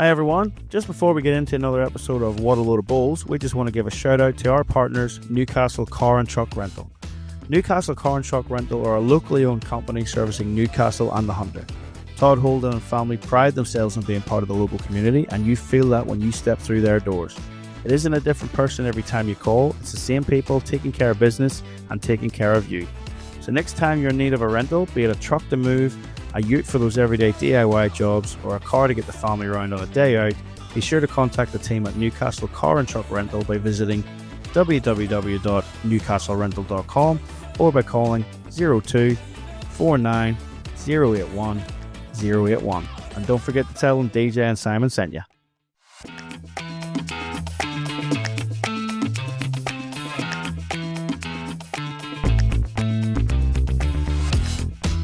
Hi everyone, just before we get into another episode of What a Load of Bulls, we just want to give a shout out to our partners, Newcastle Car and Truck Rental. Newcastle Car and Truck Rental are a locally owned company servicing Newcastle and the Hunter. Todd Holden and family pride themselves on being part of the local community, and you feel that when you step through their doors. It isn't a different person every time you call, it's the same people taking care of business and taking care of you. So next time you're in need of a rental, be it a truck to move, a ute for those everyday DIY jobs, or a car to get the family around on a day out, be sure to contact the team at Newcastle Car and Truck Rental by visiting www.newcastlerental.com or by calling 02 49 081 081. And don't forget to tell them DJ and Simon sent you.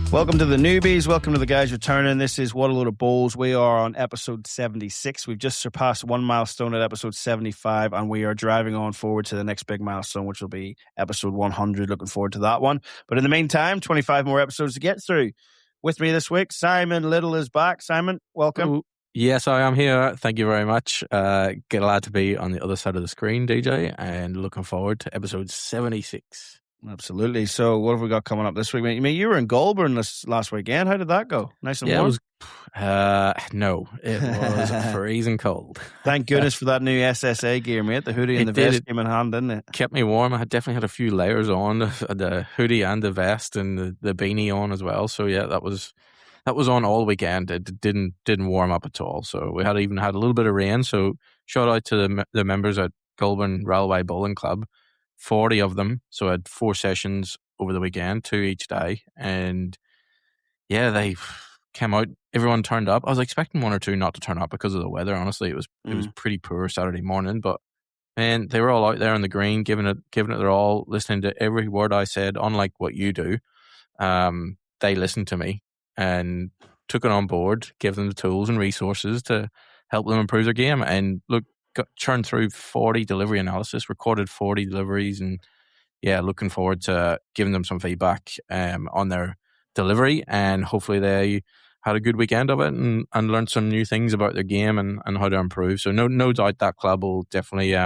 Welcome to the newbies. Welcome to the guys returning. This is What a Load of Bulls. We are on episode 76. We've just surpassed one milestone at episode 75, and we are driving on forward to the next big milestone, which will be episode 100. Looking forward to that one. But in the meantime, 25 more episodes to get through. With me this week, Simon Little is back. Simon, welcome. Ooh, yes, I am here. Thank you very much. Glad to be on the other side of the screen, DJ, and looking forward to episode 76. Absolutely. So what have we got coming up this week? I mean, you were in Goulburn this last weekend. How did that go? Nice and warm? It was freezing cold. Thank goodness for that new SSA gear, mate. The hoodie and the vest came in hand, didn't it? Kept me warm. I definitely had a few layers on, the hoodie and the vest and the beanie on as well. So yeah, that was on all weekend. It didn't warm up at all. So we had a little bit of rain. So shout out to the members at Goulburn Railway Bowling Club. 40 of them, so I had 4 sessions over the weekend, 2 each day, and yeah, they came out, everyone turned up. I was expecting 1 or 2 not to turn up because of the weather. Honestly, it was pretty poor Saturday morning, but man, they were all out there on the green, giving it their all, listening to every word I said. Unlike what you do, they listened to me and took it on board, gave them the tools and resources to help them improve their game. And look, churned through 40 delivery analysis, recorded 40 deliveries, and yeah, looking forward to giving them some feedback on their delivery, and hopefully they had a good weekend of it and learned some new things about their game and how to improve. So no doubt that club will definitely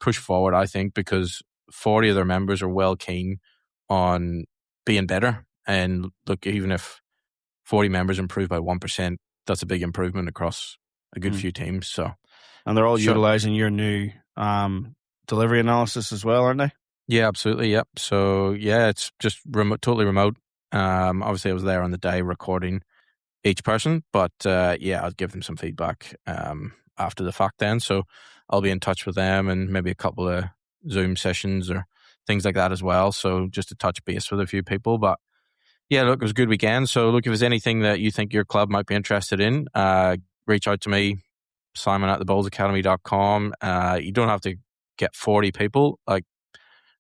push forward, I think, because 40 of their members are well keen on being better. And look, even if 40 members improve by 1%, that's a big improvement across a good few teams. So. And they're all utilising your new delivery analysis as well, aren't they? Yeah, absolutely. Yep. So yeah, it's just totally remote. Obviously, I was there on the day recording each person, but yeah, I'll give them some feedback after the fact then. So I'll be in touch with them and maybe a couple of Zoom sessions or things like that as well. So just to touch base with a few people. But yeah, look, it was a good weekend. So look, if there's anything that you think your club might be interested in, reach out to me. Simon at thebowlsacademy.com. You don't have to get 40 people. Like,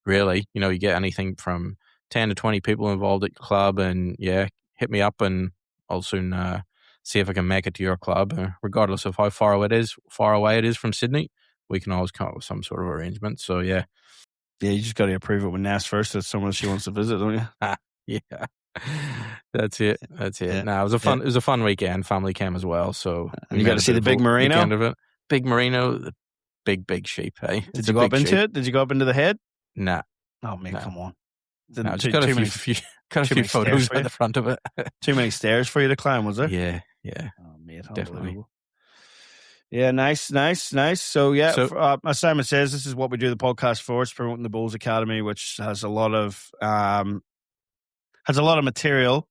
really, you get anything from 10 to 20 people involved at your club, and yeah, hit me up and I'll soon see if I can make it to your club. Regardless of how far away it is from Sydney, we can always come up with some sort of arrangement. So yeah. Yeah, you just got to approve it with Ness first. That's someone she wants to visit, don't you? Yeah. That's it. Yeah. No, it was a fun weekend. Family came as well, so you got to see the big merino. Big merino, the big sheep. Hey, did you go up into it? Did you go up into the head? Nah. Oh man, come on. No, just got a few photos at the front of it. Too many stairs for you to climb, was there? Yeah. Oh mate, definitely. Yeah, nice. So yeah, as Simon says, this is what we do the podcast for. It's promoting the Bulls Academy, which has a lot of material,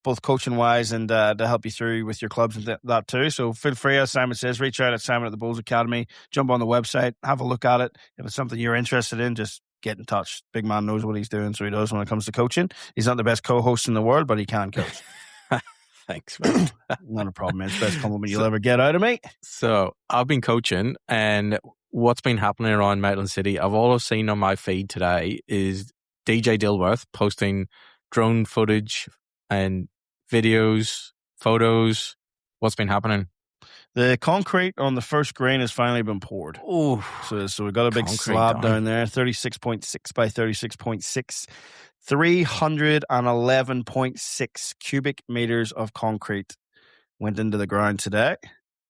both coaching wise and to help you through with your clubs and that too. So feel free, as Simon says, reach out at Simon at the Bulls Academy, jump on the website, have a look at it. If it's something you're interested in, just get in touch. Big man knows what he's doing, so he does when it comes to coaching. He's not the best co-host in the world, but he can coach. Thanks, man. Not a problem, man. It's the best compliment you'll ever get out of me. So I've been coaching, and what's been happening around Maitland City, I've always seen on my feed today is DJ Dilworth posting drone footage and videos, photos. What's been happening? The concrete on the first green has finally been poured. Oh, so we've got a big slab down there, 36.6 by 36.6, 311.6 cubic meters of concrete went into the ground today.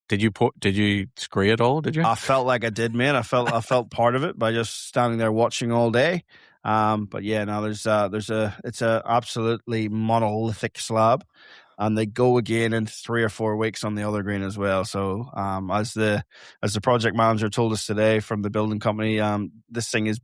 Did you scree it all? Did you? I felt like I did, man. I felt part of it by just standing there watching all day. But yeah, no, it's a absolutely monolithic slab, and they go again in 3 or 4 weeks on the other green as well. So, as the project manager told us today from the building company, this thing is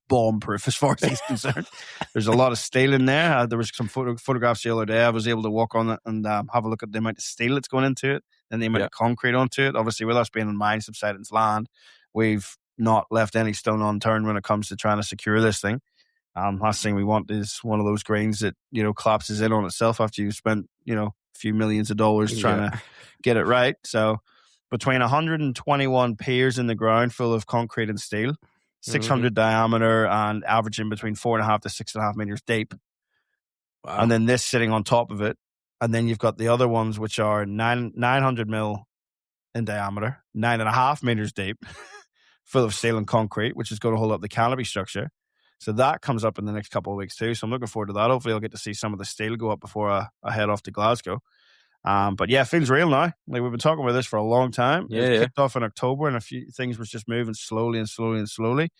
bomb proof as far as he's concerned. There's a lot of steel in there. There was some photographs the other day. I was able to walk on it and have a look at the amount of steel that's going into it and the amount of concrete onto it. Obviously, with us being on mine subsidence land, we've not left any stone unturned when it comes to trying to secure this thing. Last thing we want is one of those greens that, collapses in on itself after you've spent, a few millions of dollars trying to get it right. So between 121 piers in the ground full of concrete and steel, 600 diameter and averaging between 4.5 to 6.5 meters deep. Wow. And then this sitting on top of it. And then you've got the other ones, which are 900 mil in diameter, 9.5 meters deep, full of steel and concrete, which is going to hold up the canopy structure. So that comes up in the next couple of weeks too. So I'm looking forward to that. Hopefully I'll get to see some of the steel go up before I head off to Glasgow. But yeah, it feels real now. Like, we've been talking about this for a long time. It kicked off in October, and a few things was just moving slowly and slowly and slowly.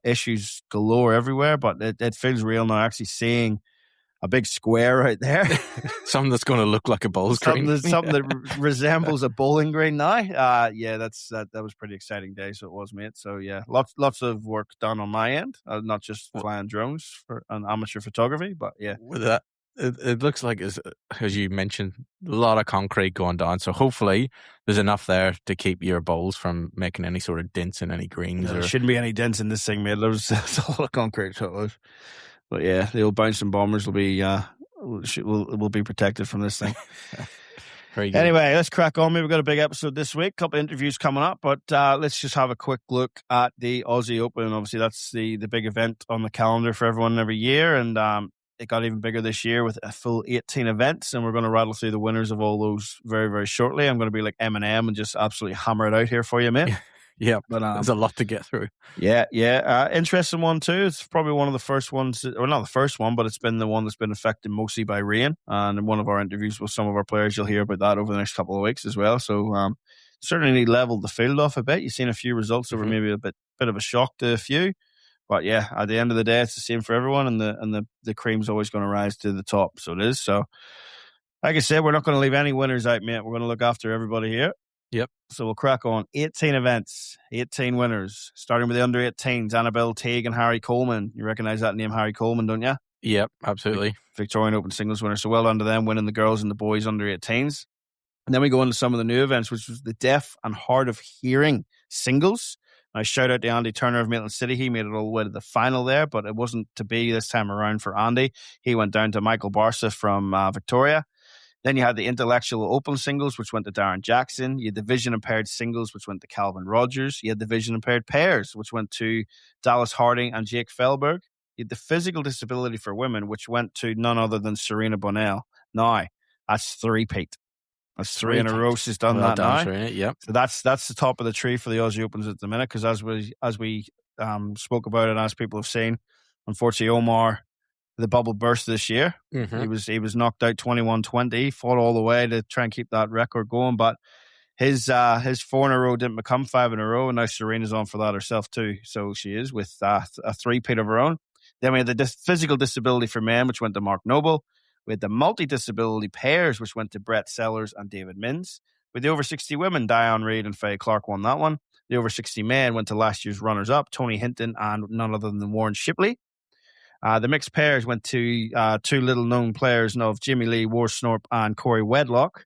Issues galore everywhere, but it feels real now. Actually seeing a big square right there. Something that's going to look like a bowls green. Something that resembles a bowling green now. Yeah, that was pretty exciting day. So it was, mate. So yeah, lots of work done on my end, not just flying drones for an amateur photography, but yeah. With that, it looks like, as you mentioned, a lot of concrete going down. So hopefully there's enough there to keep your bowls from making any sort of dents in any greens. There shouldn't be any dents in this thing, mate. There's a lot of concrete. So it was. But yeah, the old bouncing bombers will be protected from this thing. Very good. Anyway, let's crack on. We've got a big episode this week. A couple of interviews coming up, but let's just have a quick look at the Aussie Open. Obviously, that's the big event on the calendar for everyone every year, and it got even bigger this year with a full 18 events, and we're going to rattle through the winners of all those very, very shortly. I'm going to be like Eminem and just absolutely hammer it out here for you, mate. Yeah, but there's a lot to get through. Yeah. Interesting one too. It's probably one of the first ones, or not the first one, but it's been the one that's been affected mostly by rain. And in one of our interviews with some of our players, you'll hear about that over the next couple of weeks as well. So certainly leveled the field off a bit. You've seen a few results that were maybe a bit of a shock to a few. But yeah, at the end of the day, it's the same for everyone, and the cream's always going to rise to the top. So it is. So, like I said, we're not going to leave any winners out, mate. We're going to look after everybody here. Yep. So we'll crack on. 18 events, 18 winners, starting with the under 18s, Annabelle Teague and Harry Coleman. You recognize that name, Harry Coleman, don't you? Yep, absolutely. Victorian Open singles winner. So well done to them, winning the girls and the boys under 18s. And then we go into some of the new events, which was the deaf and hard of hearing singles. I shout out to Andy Turner of Maitland City. He made it all the way to the final there, but it wasn't to be this time around for Andy. He went down to Michael Barca from Victoria. Then you had the intellectual open singles, which went to Darren Jackson. You had the vision impaired singles, which went to Calvin Rogers. You had the vision impaired pairs, which went to Dallas Harding and Jake Felberg. You had the physical disability for women, which went to none other than Serena Bonnell. Now, that's three-peat. That's three in a row. She's done that now. Serena, yep. So that's the top of the tree for the Aussie Opens at the minute, because as we spoke about it, as people have seen, unfortunately, Omar, the bubble burst this year. He was knocked out 21-20, fought all the way to try and keep that record going, but his 4 in a row didn't become 5 in a row, and now Serena's on for that herself too. So she is with a three-peat of her own. Then we had the physical disability for men, which went to Mark Noble. We had the multi-disability pairs, which went to Brett Sellers and David Mins. With the over 60 women, Diane Reid and Faye Clark won that one. The over 60 men went to last year's runners-up, Tony Hinton and none other than Warren Shipley. The mixed pairs went to two little-known players of Jimmy Lee Worsnorp and Corey Wedlock.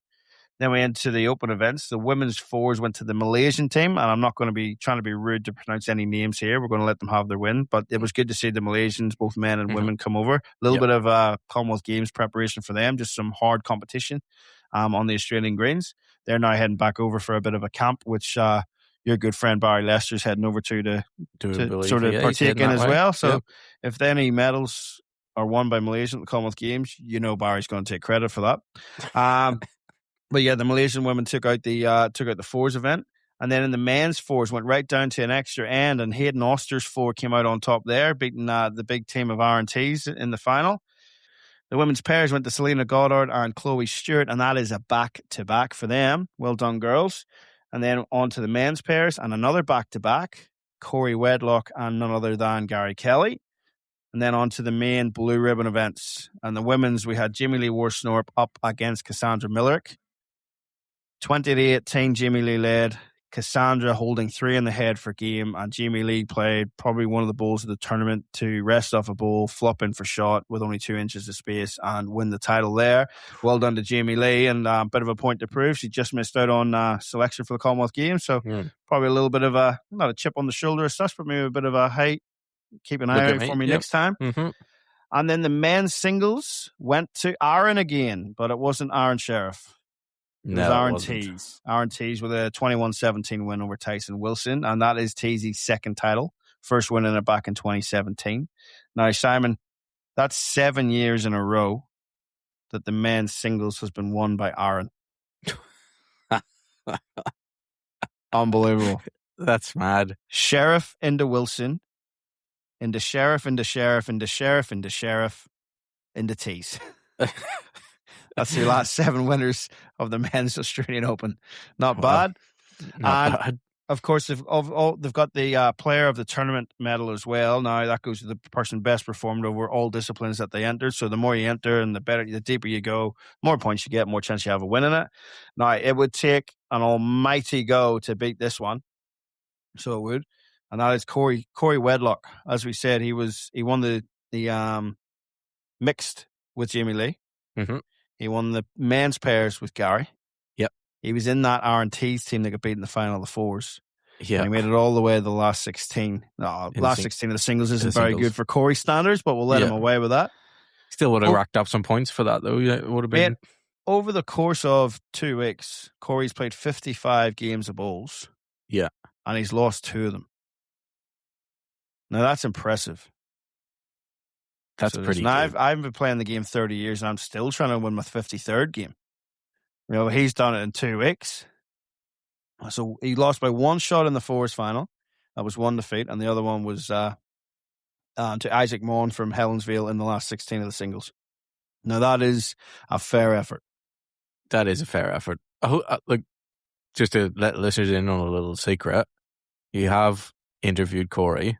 Then we went to the open events. The women's fours went to the Malaysian team, and I'm not going to be trying to be rude to pronounce any names here. We're going to let them have their win, but it was good to see the Malaysians, both men and women, come over. A little bit of Commonwealth Games preparation for them, just some hard competition on the Australian greens. They're now heading back over for a bit of a camp, which your good friend Barry Lester's heading over to sort of partake in as well. So if any medals are won by Malaysia at the Commonwealth Games, you know Barry's going to take credit for that. But yeah, the Malaysian women took out the fours event, and then in the men's fours went right down to an extra end, and Hayden Oster's four came out on top there, beating the big team of R&Ts in the final. The women's pairs went to Selena Goddard and Chloe Stewart, and that is a back-to-back for them. Well done, girls. And then on to the men's pairs, and another back-to-back, Corey Wedlock and none other than Gary Kelly. And then on to the main blue ribbon events. And the women's, we had Jamie Lee Worsnorp up against Cassandra Millerick. 20-18, Jamie Lee led. Cassandra holding 3 in the head for game, and Jamie Lee played probably one of the bowls of the tournament to rest off a bowl, flop in for shot with only 2 inches of space and win the title there. Well done to Jamie Lee, and a bit of a point to prove. She just missed out on selection for the Commonwealth Games, so probably a little bit of not a chip on the shoulder as such, but maybe a bit of a, hey, keep an eye out for me next time. Mm-hmm. And then the men's singles went to Aaron again, but it wasn't Aaron Sheriff. It was Aaron Tees. Aaron Tees with a 21-17 win over Tyson Wilson, and that is Tees' second title. First win in it back in 2017. Now, Simon, that's 7 years in a row that the men's singles has been won by Aaron. Unbelievable. That's mad. Sheriff into Wilson, into Sheriff, into Sheriff, into Sheriff, into Sheriff, into Tees. That's your last 7 winners of the men's Australian Open. Not bad. Not bad. Of course, they've got the player of the tournament medal as well. Now, that goes to the person best performed over all disciplines that they entered. So the more you enter and the deeper you go, more points you get, more chance you have of winning it. Now, it would take an almighty go to beat this one. So it would. And that is Corey Wedlock. As we said, he won the mixed with Jamie Lee. Mm-hmm. He won the men's pairs with Gary. Yep. He was in that Aaron Tees team that got beat in the final of the fours. Yeah. And he made it all the way to the last 16. No, last 16 of the singles isn't very singles. good for Corey standards, but we'll let him away with that. Still would have racked up some points for that, though. Yeah, it would have been. Mate, over the course of 2 weeks, Corey's played 55 games of bowls. Yeah. And he's lost 2 of them. Now, that's impressive. That's pretty good. I've been playing the game 30 years, and I'm still trying to win my 53rd game. You know, he's done it in 2 weeks. So he lost by 1 shot in the fours final. That was 1 defeat, and the other one was to Isaac Maughan from Helensville in the last 16 of the singles. Now, that is a fair effort. That is a fair effort. Just to let listeners in on a little secret, you have interviewed Corey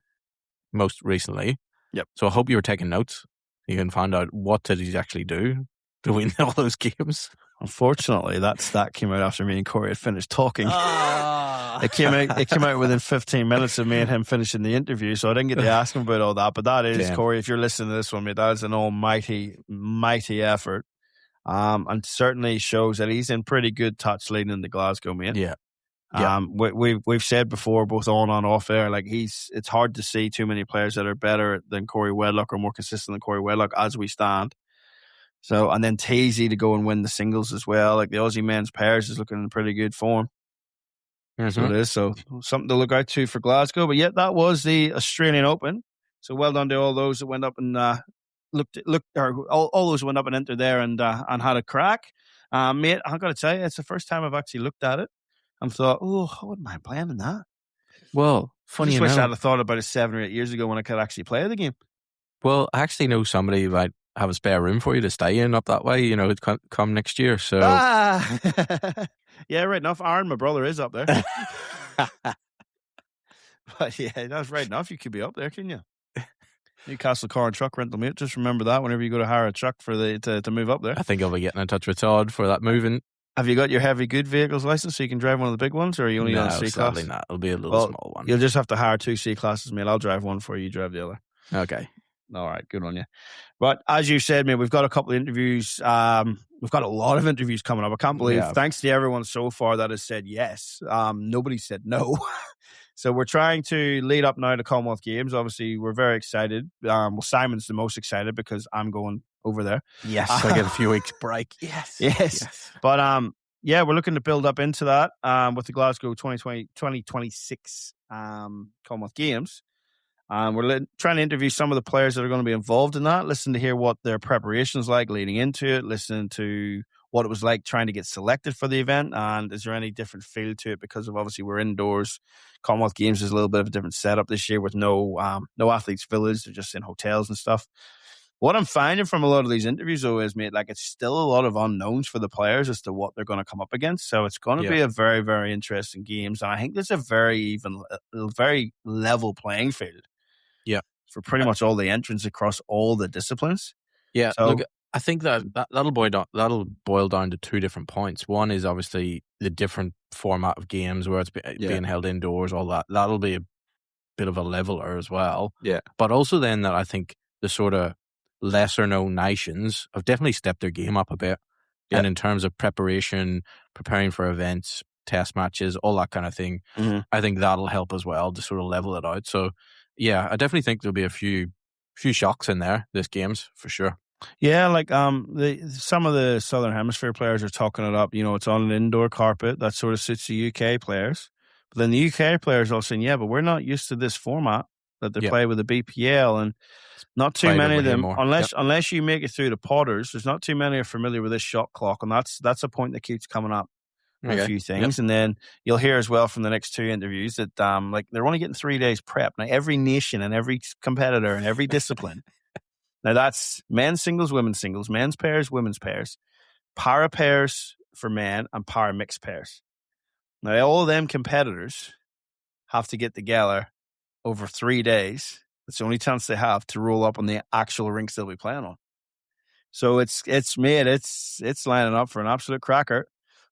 most recently. Yep. So I hope you were taking notes. You can find out what did he actually do to win all those games. Unfortunately, that came out after me and Corey had finished talking. It came out within 15 minutes of me and him finishing the interview, so I didn't get to ask him about all that. But that is, Corey, if you're listening to this one, mate, that is an almighty, mighty effort. And certainly shows that he's in pretty good touch leading into Glasgow, mate. Yeah. We've said before, both on and off air, like it's hard to see too many players that are better than Corey Wedlock or more consistent than Corey Wedlock as we stand. So, and then Teesy to go and win the singles as well. Like the Aussie men's pairs is looking in pretty good form. Mm-hmm. So it is. So something to look out to for Glasgow. But yet that was the Australian Open. So well done to all those that went up and all those went up and entered there and had a crack. Mate, I've got to tell you, it's the first time I've actually looked at it and thought, I wouldn't mind playing in that. Well, funny enough, I wish I'd have thought about it 7 or 8 years ago when I could actually play the game. Well, I actually know somebody who might have a spare room for you to stay in up that way, you know, come next year. So yeah, right enough. Aaron, my brother, is up there. But yeah, that's right enough. You could be up there, couldn't you? Newcastle car and truck rental, mate. Just remember that whenever you go to hire a truck for to move up there. I think I'll be getting in touch with Todd for that moving. Have you got your heavy good vehicles license so you can drive one of the big ones, or are you only on C class? No, not. It'll be a little small one. You'll just have to hire 2 C classes, mate. I'll drive one for you. You drive the other. Okay. All right, good on you. But as you said, mate, we've got a couple of interviews. We've got a lot of interviews coming up. I can't believe, thanks to everyone so far that has said yes. Nobody said no. So we're trying to lead up now to Commonwealth Games. Obviously, we're very excited. Well, Simon's the most excited because I'm going over there. Yes, I get a few weeks break. Yes. But yeah, we're looking to build up into that with the Glasgow 2026 Commonwealth Games. We're trying to interview some of the players that are going to be involved in that, listen to hear what their preparation's like leading into it, listen to what it was like trying to get selected for the event, and is there any different feel to it because of obviously we're indoors. Commonwealth Games is a little bit of a different setup this year with no athletes village, they're just in hotels and stuff. What I'm finding from a lot of these interviews, though, is, mate, like, it's still a lot of unknowns for the players as to what they're going to come up against. So it's going to be a very, very interesting games. And I think there's a very very level playing field. Yeah. For pretty much all the entrants across all the disciplines. Yeah. So, look, I think that'll boil down to two different points. One is obviously the different format of games where it's being held indoors, all that. That'll be a bit of a leveler as well. Yeah. But also then that I think the sort of lesser known nations have definitely stepped their game up a bit. Yeah. And in terms of preparation, preparing for events, test matches, all that kind of thing, I think that'll help as well to sort of level it out. So yeah, I definitely think there'll be a few shocks in there this games for sure. Yeah, like some of the Southern Hemisphere players are talking it up. You know, it's on an indoor carpet that sort of suits the UK players. But then the UK players are saying, yeah, but we're not used to this format that they play with the BPL, and not too many of them, unless you make it through the Potters, there's not too many are familiar with this shot clock, and that's a point that keeps coming up. A few things, and then you'll hear as well from the next two interviews that like they're only getting 3 days prep. Now every nation and every competitor and every discipline. Now that's men's singles, women's singles, men's pairs, women's pairs, para pairs for men, and para mixed pairs. Now all of them competitors have to get together over 3 days. That's the only chance they have to roll up on the actual rinks they'll be playing on. So it's lining up for an absolute cracker.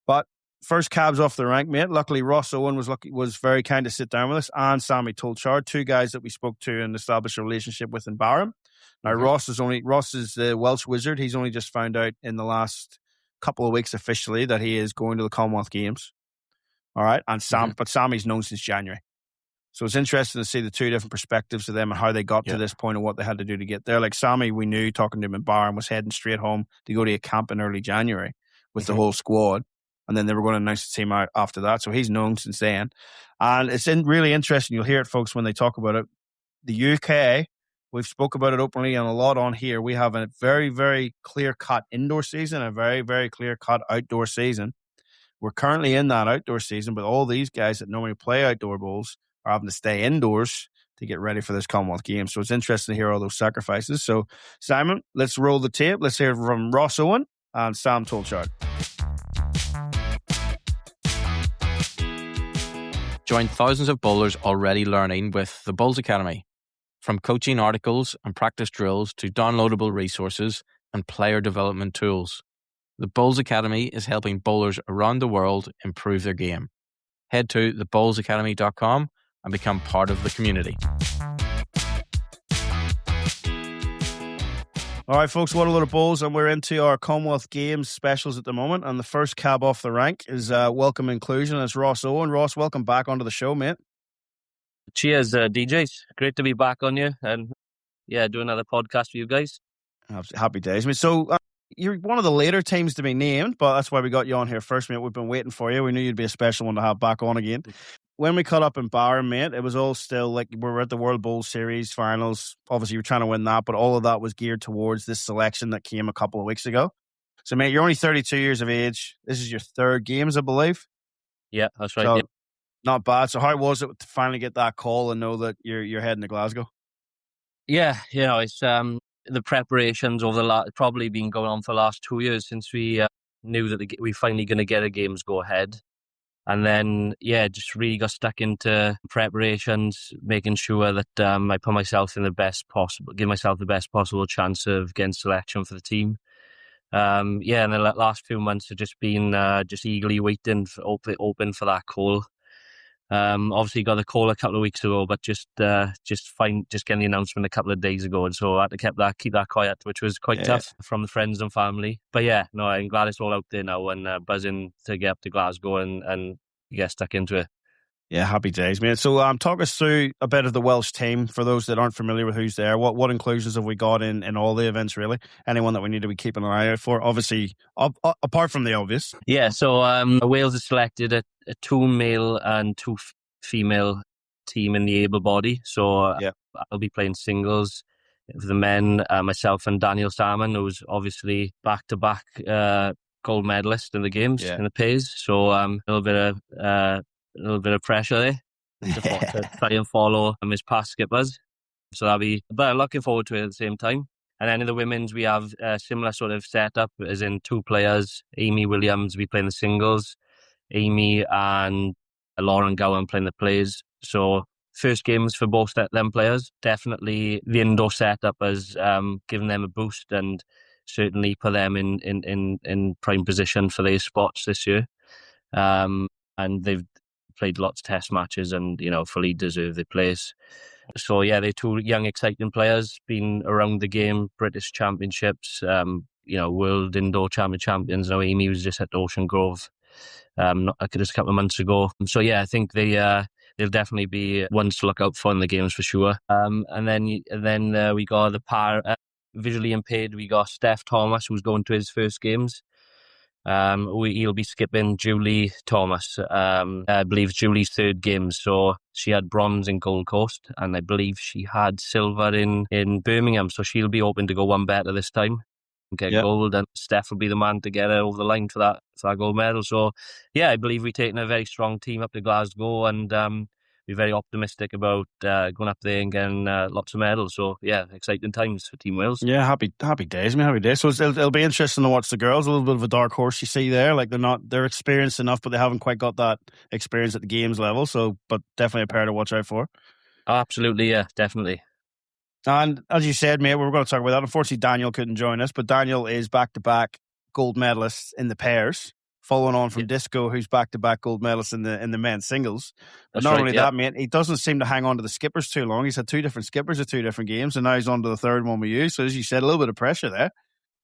But first cabs off the rank, mate. Luckily, Ross Owen was very kind to sit down with us, and Sammy Tolchard, two guys that we spoke to and established a relationship with in Barham. Now, Ross is the Welsh wizard. He's only just found out in the last couple of weeks officially that he is going to the Commonwealth Games. All right, and but Sammy's known since January. So it's interesting to see the two different perspectives of them and how they got to this point and what they had to do to get there. Like Sammy, we knew, talking to him in Barham, was heading straight home to go to a camp in early January with the whole squad. And then they were going to announce the team out after that. So he's known since then. And it's really interesting. You'll hear it, folks, when they talk about it. The UK, we've spoke about it openly and a lot on here. We have a very, very clear-cut indoor season, a very, very clear-cut outdoor season. We're currently in that outdoor season, but all these guys that normally play outdoor bowls are having to stay indoors to get ready for this Commonwealth Games. So it's interesting to hear all those sacrifices. So, Simon, let's roll the tape. Let's hear from Ross Owen and Sam Tolchard. Join thousands of bowlers already learning with the Bowls Academy. From coaching articles and practice drills to downloadable resources and player development tools, the Bowls Academy is helping bowlers around the world improve their game. Head to thebowlsacademy.com and become part of the community. All right, folks, what a load of bowls, and we're into our Commonwealth Games specials at the moment, and the first cab off the rank is Welcome Inclusion. It's Ross Owen. Ross, welcome back onto the show, mate. Cheers, DJs. Great to be back on you, and do another podcast for you guys. Happy days, mate. So you're one of the later teams to be named, but that's why we got you on here first, mate. We've been waiting for you. We knew you'd be a special one to have back on again. When we caught up in Barham, mate, it was all still like we were at the World Bowl Series finals. Obviously, you were trying to win that, but all of that was geared towards this selection that came a couple of weeks ago. So, mate, you're only 32 years of age. This is your third games, I believe. Yeah, that's right. So, not bad. So, how was it to finally get that call and know that you're heading to Glasgow? Yeah, it's the preparations over probably been going on for the last 2 years since we knew that we finally going to get a games go ahead. And then, just really got stuck into preparations, making sure that I put myself in give myself the best possible chance of getting selection for the team. And the last few months have just been just eagerly waiting open for that call. Obviously got the call a couple of weeks ago, but just getting the announcement a couple of days ago, and so I had to keep that quiet, which was quite tough from the friends and family. But I'm glad it's all out there now, and buzzing to get up to Glasgow and get stuck into it. Yeah, happy days, man. So talk us through a bit of the Welsh team for those that aren't familiar with who's there. What inclusions have we got in all the events, really? Anyone that we need to be keeping an eye out for? Obviously, apart from the obvious. Yeah, so Wales has selected a 2 male and 2 female team in the able body. So I'll be playing singles for the men, myself and Daniel Salmon, who's obviously back-to-back gold medalist in the games in the pairs. So a little bit of pressure there to try and follow his past skippers. So but I'm looking forward to it at the same time. And then in the women's, we have a similar sort of setup, as in 2 players. Amy Williams, we playing the singles. Amy and Lauren Gowan playing the plays. So first games for both them players. Definitely the indoor setup has given them a boost and certainly put them in prime position for their spots this year. And they've played lots of test matches and, fully deserve their place. So yeah, they're 2 young, exciting players, been around the game, British Championships, World Indoor Champions. Now Amy was just at Ocean Grove, just a couple of months ago. So yeah, I think they'll definitely be ones to look out for in the games for sure. And then we got the visually impaired. We got Steph Thomas, who's going to his first games. He'll be skipping Julie Thomas. I believe Julie's 3rd games. So she had bronze in Gold Coast, and I believe she had silver in Birmingham. So she'll be hoping to go one better this time and get gold. And Steph will be the man to get her over the line for that gold medal. So yeah, I believe we're taking a very strong team up to Glasgow, and we're very optimistic about going up there and getting lots of medals. So yeah, exciting times for Team Wales. Yeah, happy days, man, happy days. So it'll be interesting to watch the girls. A little bit of a dark horse you see there. Like they're experienced enough, but they haven't quite got that experience at the games level. So, but definitely a pair to watch out for. Oh, absolutely, yeah, definitely. And as you said, mate, we were going to talk about that. Unfortunately, Daniel couldn't join us, but Daniel is back-to-back gold medalists in the pairs, following on from Disco, who's back-to-back gold medalists in the men's singles. But not only that, mate, he doesn't seem to hang on to the skippers too long. He's had 2 different skippers at 2 different games, and now he's on to the 3rd one with you. So as you said, a little bit of pressure there.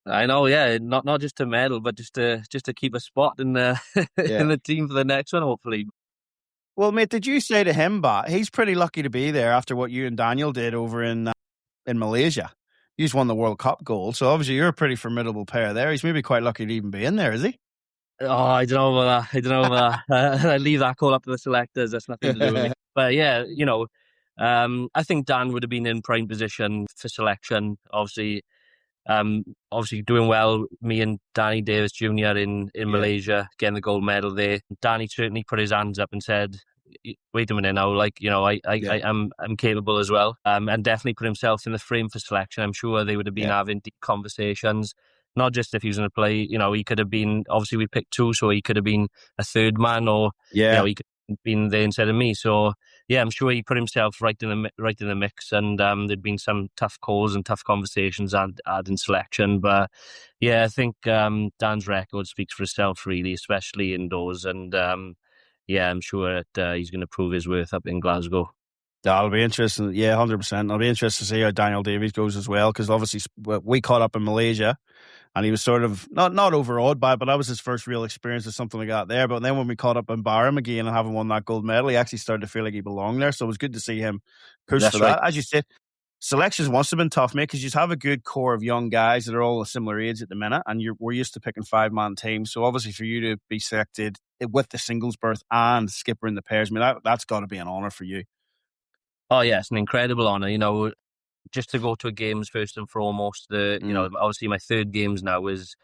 I know, yeah, not just to medal, but just to keep a spot in the in the team for the next one, hopefully. Well, mate, did you say to him, he's pretty lucky to be there after what you and Daniel did over in Malaysia? He's won the World Cup gold, so obviously you're a pretty formidable pair there. He's maybe quite lucky to even be in there, is he? Oh, I don't know about that. I leave that call up to the selectors. That's nothing to do with me. But yeah, I think Dan would have been in prime position for selection. Obviously doing well. Me and Danny Davis Jr. in Malaysia getting the gold medal there. Danny certainly put his hands up and said, "Wait a minute now, I'm capable as well." And definitely put himself in the frame for selection. I'm sure they would have been having deep conversations. Not just if he was going to play, he could have been, obviously we picked 2, so he could have been a 3rd man, or he could have been there instead of me. So yeah, I'm sure he put himself right in the mix, and there'd been some tough calls and tough conversations in selection. But yeah, I think Dan's record speaks for itself, really, especially indoors. And I'm sure that he's going to prove his worth up in Glasgow. That'll be interesting. Yeah, 100%. I'll be interested to see how Daniel Davies goes as well, because obviously we caught up in Malaysia, and he was sort of not overawed by it, but that was his first real experience of something like that there. But then when we caught up in Barham again and having won that gold medal, he actually started to feel like he belonged there. So it was good to see him push for that. As you said, selections must have been tough, mate, because you have a good core of young guys that are all a similar age at the minute, and we're used to picking 5-man teams. So obviously for you to be selected with the singles berth and skipper in the pairs, I mean, that's got to be an honour for you. Oh yeah, it's an incredible honour. Just to go to a games first and foremost. Obviously my 3rd games now is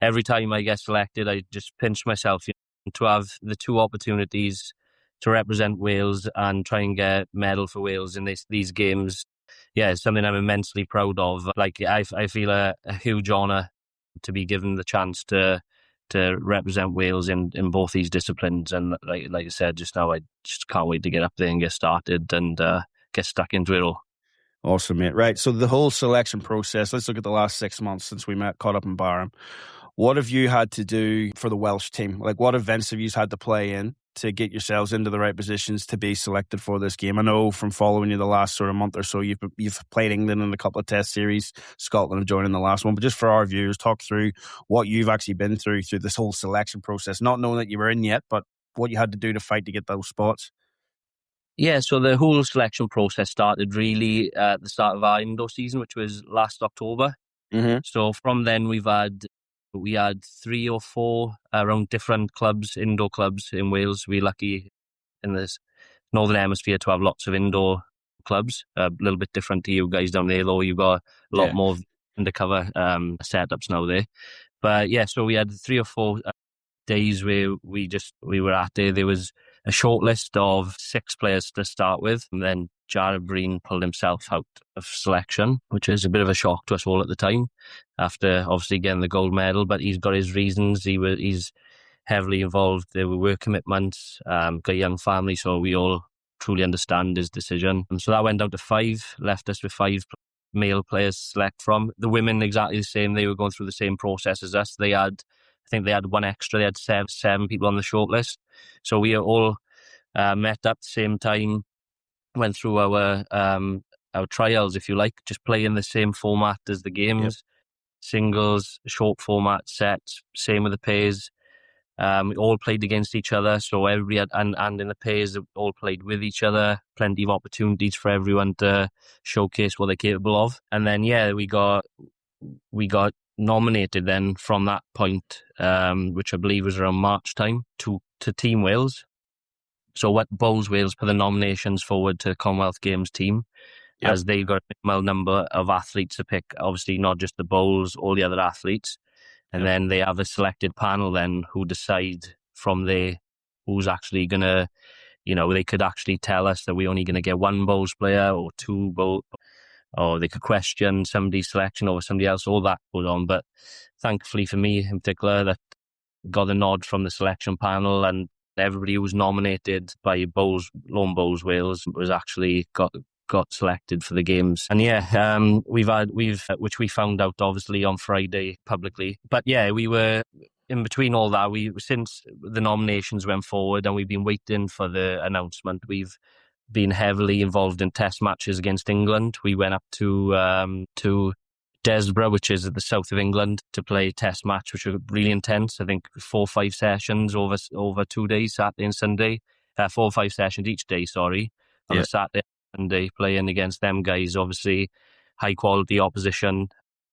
every time I get selected, I just pinch myself to have the 2 opportunities to represent Wales and try and get a medal for Wales in these games. Yeah, it's something I'm immensely proud of. Like I feel a huge honour to be given the chance to represent Wales in both these disciplines. And like I said just now, I just can't wait to get up there and get started and get stuck into it all. Awesome, mate. Right, so the whole selection process, let's look at the last 6 months since we caught up in Barham. What have you had to do for the Welsh team? Like, what events have you had to play in to get yourselves into the right positions to be selected for this game? I know from following you the last sort of month or so, you've played England in a couple of test series. Scotland have joined in the last one. But just for our viewers, talk through what you've actually been through this whole selection process, not knowing that you were in yet, but what you had to do to fight to get those spots. Yeah, so the whole selection process started really at the start of our indoor season, which was last October. Mm-hmm. So from then we had 3 or 4 around different clubs, indoor clubs in Wales. We're lucky in this Northern Hemisphere to have lots of indoor clubs, a little bit different to you guys down there, though. You've got a lot more undercover setups now there. But yeah, so we had 3 or 4 days where we were at there. There was a short list of 6 players to start with, and then Jared Breen pulled himself out of selection, which is a bit of a shock to us all at the time, after obviously getting the gold medal. But he's got his reasons. He's heavily involved. There were work commitments, got a young family, so we all truly understand his decision. And so that went down to 5, left us with 5 male players to select from. The women, exactly the same. They were going through the same process as us. I think they had one extra. They had seven people on the shortlist. So we all met up at the same time, went through our trials, if you like, just playing the same format as the games. Yep. Singles, short format sets, same with the pairs. We all played against each other, so everybody had, and in the pairs, all played with each other. Plenty of opportunities for everyone to showcase what they're capable of. And then, we got nominated then from that point, which I believe was around March time, to Team Wales. So what Bowls Wales put the nominations forward to Commonwealth Games team, as they've got a minimal number of athletes to pick, obviously not just the bowls, all the other athletes. And then they have a selected panel then who decide from there who's actually going to, they could actually tell us that we're only going to get 1 bowls player or 2 bowls, or they could question somebody's selection over somebody else. All that goes on. But thankfully for me in particular, that got the nod from the selection panel, and everybody who was nominated by Lone Bowls Wales was actually got selected for the games. And which we found out obviously on Friday publicly. But we were in between all that. Since the nominations went forward and we've been waiting for the announcement, we've been heavily involved in test matches against England. We went up to Desborough, which is at the south of England, to play a test match, which was really intense. I think 4 or 5 sessions over 2 days, Saturday and Sunday. 4 or 5 sessions each day, on the Saturday and Sunday, playing against them guys. Obviously, high quality opposition,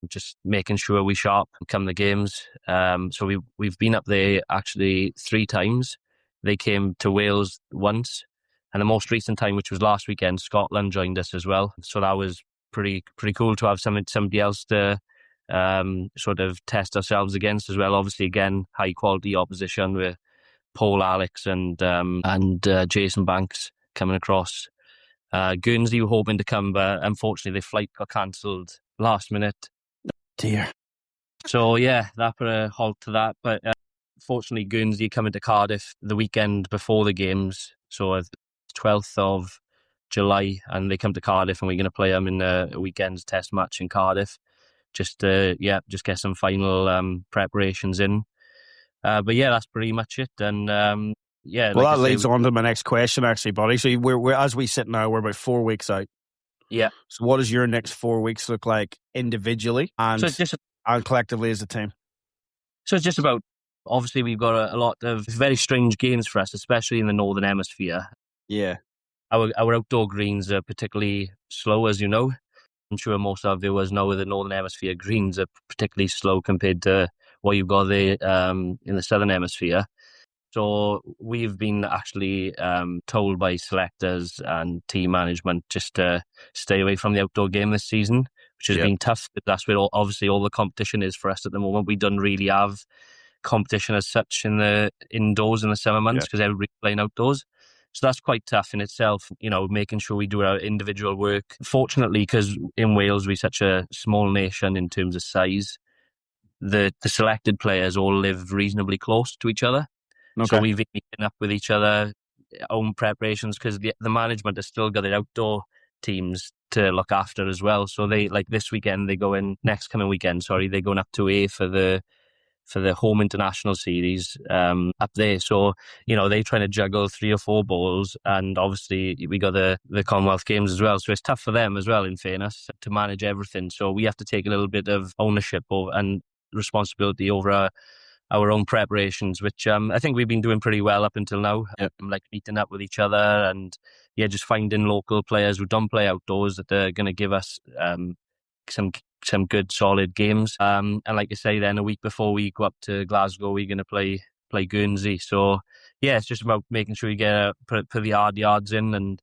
just making sure we sharp come the games. So we've been up there actually 3 times. They came to Wales once, and the most recent time, which was last weekend, Scotland joined us as well. So that was pretty cool to have somebody else to sort of test ourselves against as well. Obviously, again, high quality opposition with Paul Alex and Jason Banks coming across. Guernsey were hoping to come, but unfortunately their flight got cancelled last minute. Dear. So that put a halt to that. But fortunately, Guernsey coming to Cardiff the weekend before the games, so 12th of July, and they come to Cardiff, and we're going to play them in a weekend's test match in Cardiff, just get some final preparations in. But that's pretty much it. And well, like that leads on to my next question, actually, buddy. So we're as we sit now, we're about 4 weeks out. Yeah. So what does your next 4 weeks look like individually and collectively as a team? So it's just about, obviously we've got a lot of very strange games for us, especially in the Northern Hemisphere. Yeah. Our outdoor greens are particularly slow, as you know. I'm sure most of our viewers know the Northern Hemisphere greens are particularly slow compared to what you've got there in the Southern Hemisphere. So we've been actually told by selectors and team management just to stay away from the outdoor game this season, which has been tough. But that's where obviously all the competition is for us at the moment. We don't really have competition as such in the indoors in the summer months because everybody's playing outdoors. So that's quite tough in itself, making sure we do our individual work. Fortunately, because in Wales, we're such a small nation in terms of size, the selected players all live reasonably close to each other. Okay. So we've been meeting up with each other, own preparations, because the management has still got their outdoor teams to look after as well. So they, like this weekend, they go in, next coming weekend, they're going up to A for the home international series up there. So, they're trying to juggle 3 or 4 bowls, and obviously we got the Commonwealth Games as well. So it's tough for them as well, in fairness, to manage everything. So we have to take a little bit of ownership and responsibility over our own preparations, which I think we've been doing pretty well up until now. Like meeting up with each other and just finding local players who don't play outdoors that are going to give us some good solid games. And like I say, then a week before we go up to Glasgow, we're going to play Guernsey. So it's just about making sure you put the hard yards in and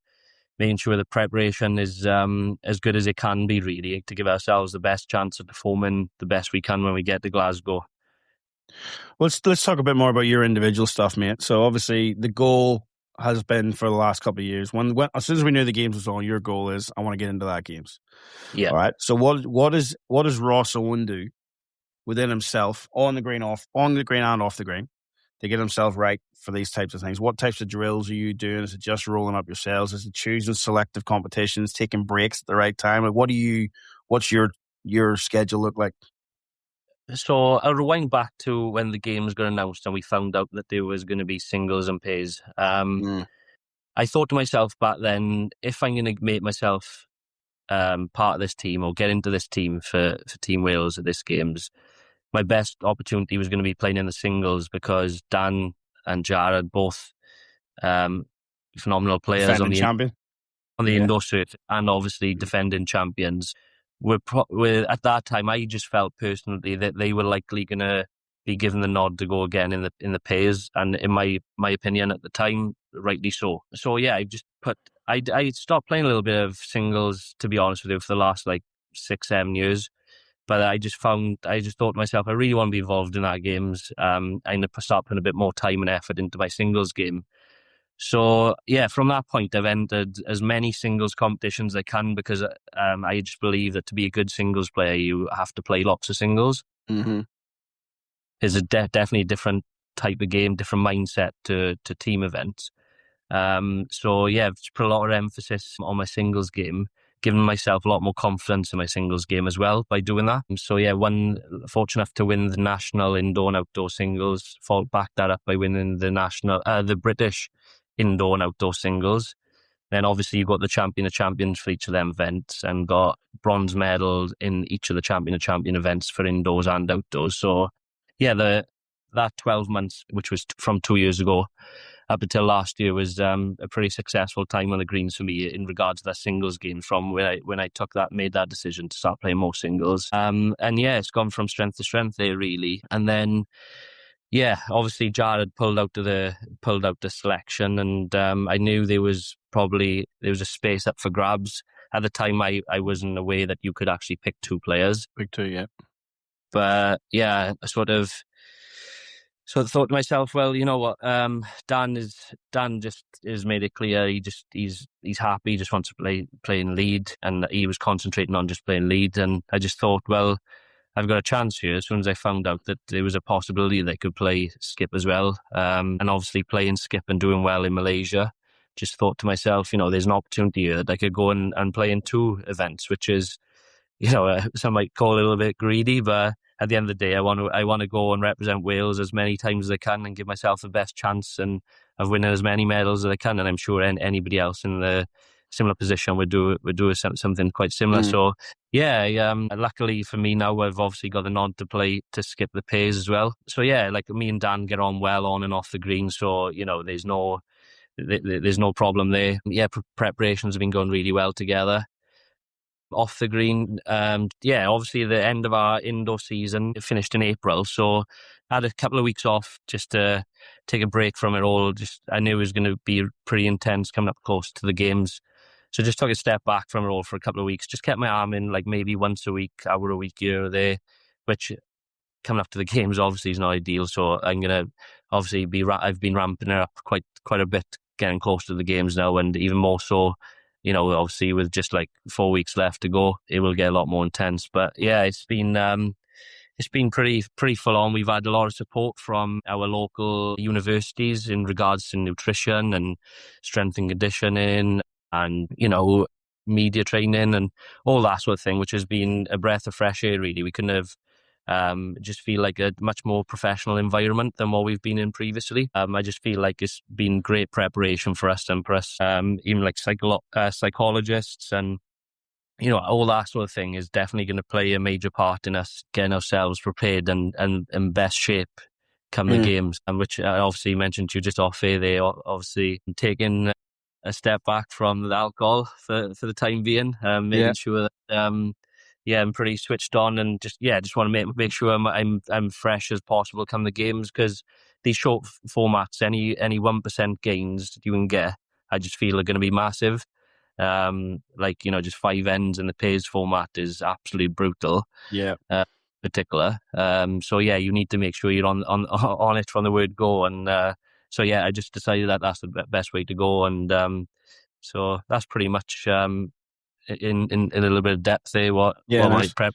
making sure the preparation is as good as it can be, really, to give ourselves the best chance of performing the best we can when we get to Glasgow. Let's talk a bit more about your individual stuff, mate. So obviously the goal has been for the last couple of years. When as soon as we knew the games was on, your goal is I want to get into that games. Yeah. All right. So what does Ross Owen do within himself on the green and off the green to get himself right for these types of things? What types of drills are you doing? Is it just rolling up your sails? Is it choosing selective competitions, taking breaks at the right time? Like, what's your schedule look like? So I'll rewind back to when the games got announced and we found out that there was going to be singles and pairs. I thought to myself back then, if I'm going to make myself part of this team or get into this team for Team Wales at this games, my best opportunity was going to be playing in the singles because Dan and Jared, both phenomenal players Defending champion. on the indoor circuit and obviously defending champions. At that time, I just felt personally that they were likely going to be given the nod to go again in the pairs, and in my opinion at the time, rightly so. So yeah, I stopped playing a little bit of singles, to be honest with you, for the last like 6-7 years. But I just thought to myself, I really want to be involved in our games. I'm going to start putting a bit more time and effort into my singles game. So yeah, from that point, I've entered as many singles competitions as I can because I just believe that to be a good singles player, you have to play lots of singles. Mm-hmm. It's definitely a different type of game, different mindset to team events. So yeah, I've put a lot of emphasis on my singles game, giving myself a lot more confidence in my singles game as well by doing that. So yeah, fortunate enough to win the national indoor and outdoor singles, backed that up by winning the British indoor and outdoor singles. Then obviously you got the champion of champions for each of them events and got bronze medals in each of the champion of champion events for indoors and outdoors. So yeah, that 12 months, which was from 2 years ago, up until last year was a pretty successful time on the greens for me in regards to that singles game from when I made that decision to start playing more singles. And yeah, it's gone from strength to strength there really. And then yeah, obviously Jared pulled out the selection, and I knew there was a space up for grabs. At the time, I wasn't aware that you could actually pick two players. Pick two, yeah. But yeah, I sort of thought to myself, well, you know what, Dan just has made it clear he's happy, he just wants to play in lead, and he was concentrating on just playing lead. And I just thought, well, I've got a chance here. As soon as I found out that there was a possibility that I could play skip as well, and obviously playing skip and doing well in Malaysia, just thought to myself, there's an opportunity here that I could go and play in two events, which is, some might call it a little bit greedy, but at the end of the day, I want to go and represent Wales as many times as I can and give myself the best chance and of winning as many medals as I can. And I'm sure anybody else in the similar position would do something quite similar. So yeah, luckily for me now, I've obviously got the nod to skip the pairs as well. So yeah, like me and Dan get on well on and off the green. So there's no problem there. Yeah, preparations have been going really well together. Off the green, obviously the end of our indoor season finished in April, so I had a couple of weeks off just to take a break from it all. I knew it was going to be pretty intense coming up close to the games, so just took a step back from it all for a couple of weeks. Just kept my arm in, like maybe once a week, hour a week here or there, which coming up to the games obviously is not ideal. So I'm gonna obviously I've been ramping it up quite a bit, getting close to the games now, and even more so. Obviously with just like 4 weeks left to go, it will get a lot more intense. But yeah, it's been pretty full on. We've had a lot of support from our local universities in regards to nutrition and strength and conditioning and, media training and all that sort of thing, which has been a breath of fresh air, really. We couldn't have just feel like a much more professional environment than what we've been in previously. I just feel like it's been great preparation for us and for us, even like psychologists and, all that sort of thing is definitely going to play a major part in us getting ourselves prepared and in best shape come the games. And which I obviously mentioned to you just off air there, obviously taking a step back from the alcohol for the time being, making sure that, I'm pretty switched on and just want to make sure I'm fresh as possible come the games, because these short formats, any 1% gains you can get, I just feel are going to be massive. Just 5 ends in the pairs format is absolutely brutal. Yeah. Particular. So yeah, you need to make sure you're on it from the word go, and So yeah, I just decided that that's the best way to go, and so that's pretty much in a little bit of depth there what my Nice. prep.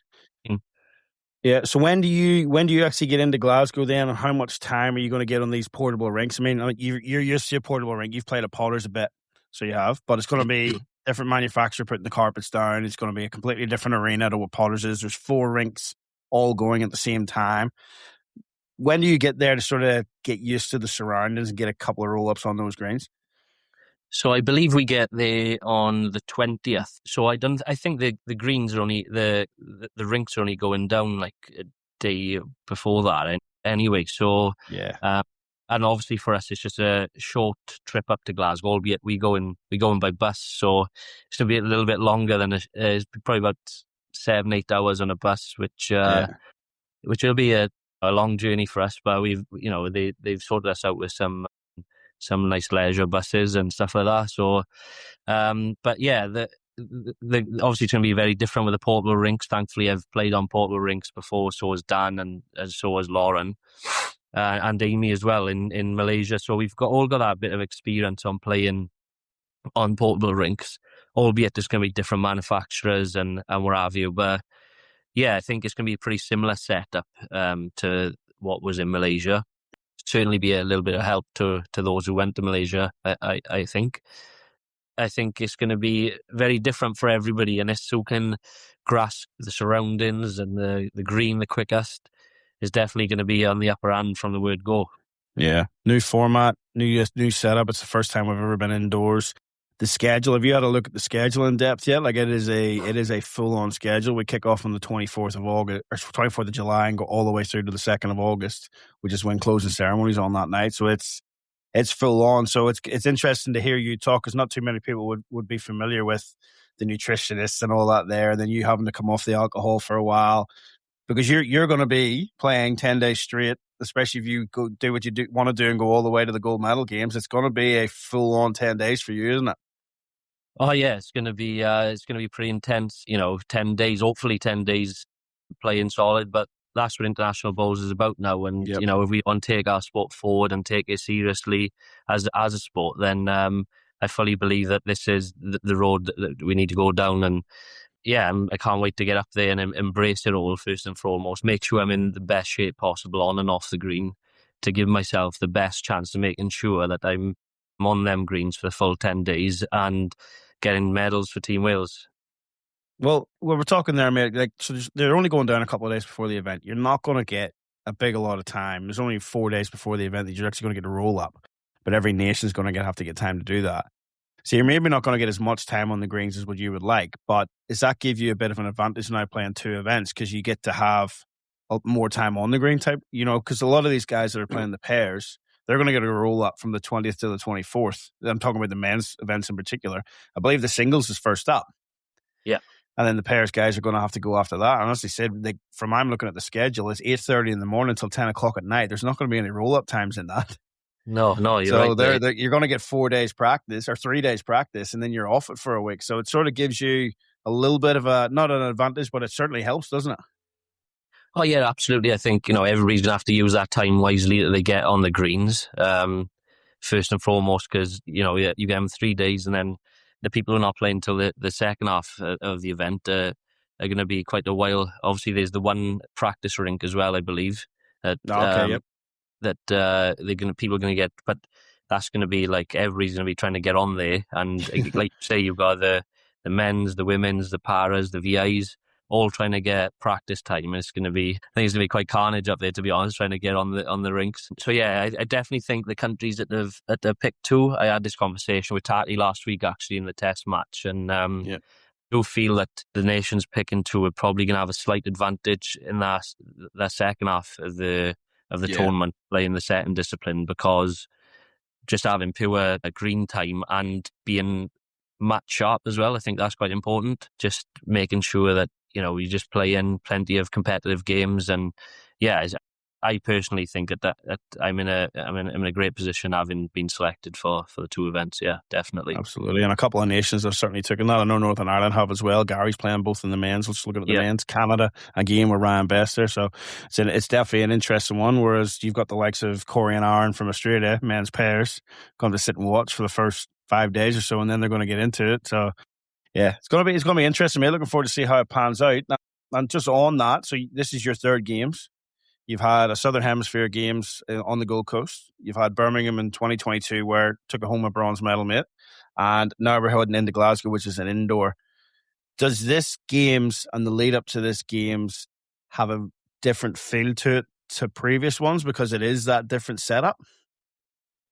Yeah. So when do you actually get into Glasgow then, and how much time are you going to get on these portable rinks? I mean, you're used to a portable rink. You've played at Potters a bit, so you have, but it's going to be different manufacturer putting the carpets down. It's going to be a completely different arena to what Potters is. There's 4 rinks all going at the same time. When do you get there to sort of get used to the surroundings and get a couple of roll-ups on those greens? So I believe we get there on the 20th. So I think the greens are only the rinks are only going down like a day before that anyway. So Yeah. and obviously for us it's just a short trip up to Glasgow, albeit we going by bus, so it's gonna be a little bit longer than it's probably about 7-8 hours on a bus, which will be a long journey for us. But they've sorted us out with some nice leisure buses and stuff like that. So, but yeah, the obviously it's going to be very different with the portable rinks. Thankfully, I've played on portable rinks before. So has Dan, and so has Lauren, and Amy as well in Malaysia. So we've all got that bit of experience on playing on portable rinks, albeit there's going to be different manufacturers and what have you. But yeah, I think it's going to be a pretty similar setup to what was in Malaysia. Certainly be a little bit of help to those who went to Malaysia. I think it's going to be very different for everybody, and it's who can grasp the surroundings and the green the quickest is definitely going to be on the upper hand from the word go. Yeah, new format, new setup. It's the first time we've ever been indoors. The schedule. Have you had a look at the schedule in depth yet? Like it is a full on schedule. We kick off on the 24th of August or 24th of July and go all the way through to the 2nd of August, which is when closing ceremonies on that night. So it's full on. So it's interesting to hear you talk, because not too many people would be familiar with the nutritionists and all that there. And then you having to come off the alcohol for a while, because you're going to be playing 10 days straight, especially if you go do what you want to do and go all the way to the gold medal games. It's going to be a full on 10 days for you, isn't it? Oh yeah, it's going to be pretty intense. 10 days, hopefully 10 days playing solid, but that's what international bowls is about now. And if we want to take our sport forward and take it seriously as a sport, then I fully believe that this is the road that we need to go down. And yeah, I can't wait to get up there and embrace it all first and foremost. Make sure I'm in the best shape possible on and off the green to give myself the best chance of making sure that I'm on them greens for the full 10 days and getting medals for Team Wales. Well, we're talking there, mate. Like, so they're only going down a couple of days before the event. You're not going to get a lot of time. There's only 4 days before the event that you're actually going to get a roll up, but every nation's going to have to get time to do that. So you're maybe not going to get as much time on the greens as what you would like, but does that give you a bit of an advantage now playing 2 events, because you get to have more time on the green type? Because a lot of these guys that are playing the pairs, they're going to get a roll up from the 20th to the 24th. I'm talking about the men's events in particular. I believe the singles is first up. Yeah. And then the pairs guys are going to have to go after that. And as I said, I'm looking at the schedule, it's 8:30 in the morning until 10 o'clock at night. There's not going to be any roll-up times in that. No, you're so right. So you're going to get 4 days practice or 3 days practice, and then you're off it for a week. So it sort of gives you a little bit of not an advantage, but it certainly helps, doesn't it? Oh yeah, absolutely. I think everybody's gonna have to use that time wisely that they get on the greens. First and foremost, because you get them 3 days, and then the people who are not playing until the second half of the event are going to be quite a while. Obviously, there's the one practice rink as well, I believe. That people are going to get, but that's going to be like everybody's going to be trying to get on there. And like you say, you've got the men's, the women's, the paras, the VIs, all trying to get practice time. I think it's going to be quite carnage up there, to be honest, trying to get on the rinks. So yeah, I definitely think the countries that have picked 2. I had this conversation with Tati last week actually in the test match, and I do feel that the nations picking 2 are probably going to have a slight advantage in that second half of the tournament, playing the second discipline, because just having pure green time and being match sharp as well, I think that's quite important. Just making sure that you just play in plenty of competitive games, and I personally think that I'm in a great position having been selected for the two events. Yeah, definitely. Absolutely. And a couple of nations have certainly taken that. I know Northern Ireland have as well. Gary's playing both in the men's. Let's look at the men's. Canada, again, with Ryan Best there. So it's definitely an interesting one. Whereas you've got the likes of Corey and Aaron from Australia, men's pairs, going to sit and watch for the first 5 days or so, and then they're going to get into it. So yeah, it's going to be interesting, mate. Looking forward to see how it pans out. Now, and just on that, so this is your third games. You've had a Southern Hemisphere Games on the Gold Coast. You've had Birmingham in 2022, where took home a bronze medal, mate. And now we're heading into Glasgow, which is an indoor. Does this games and the lead up to this games have a different feel to it to previous ones because it is that different setup?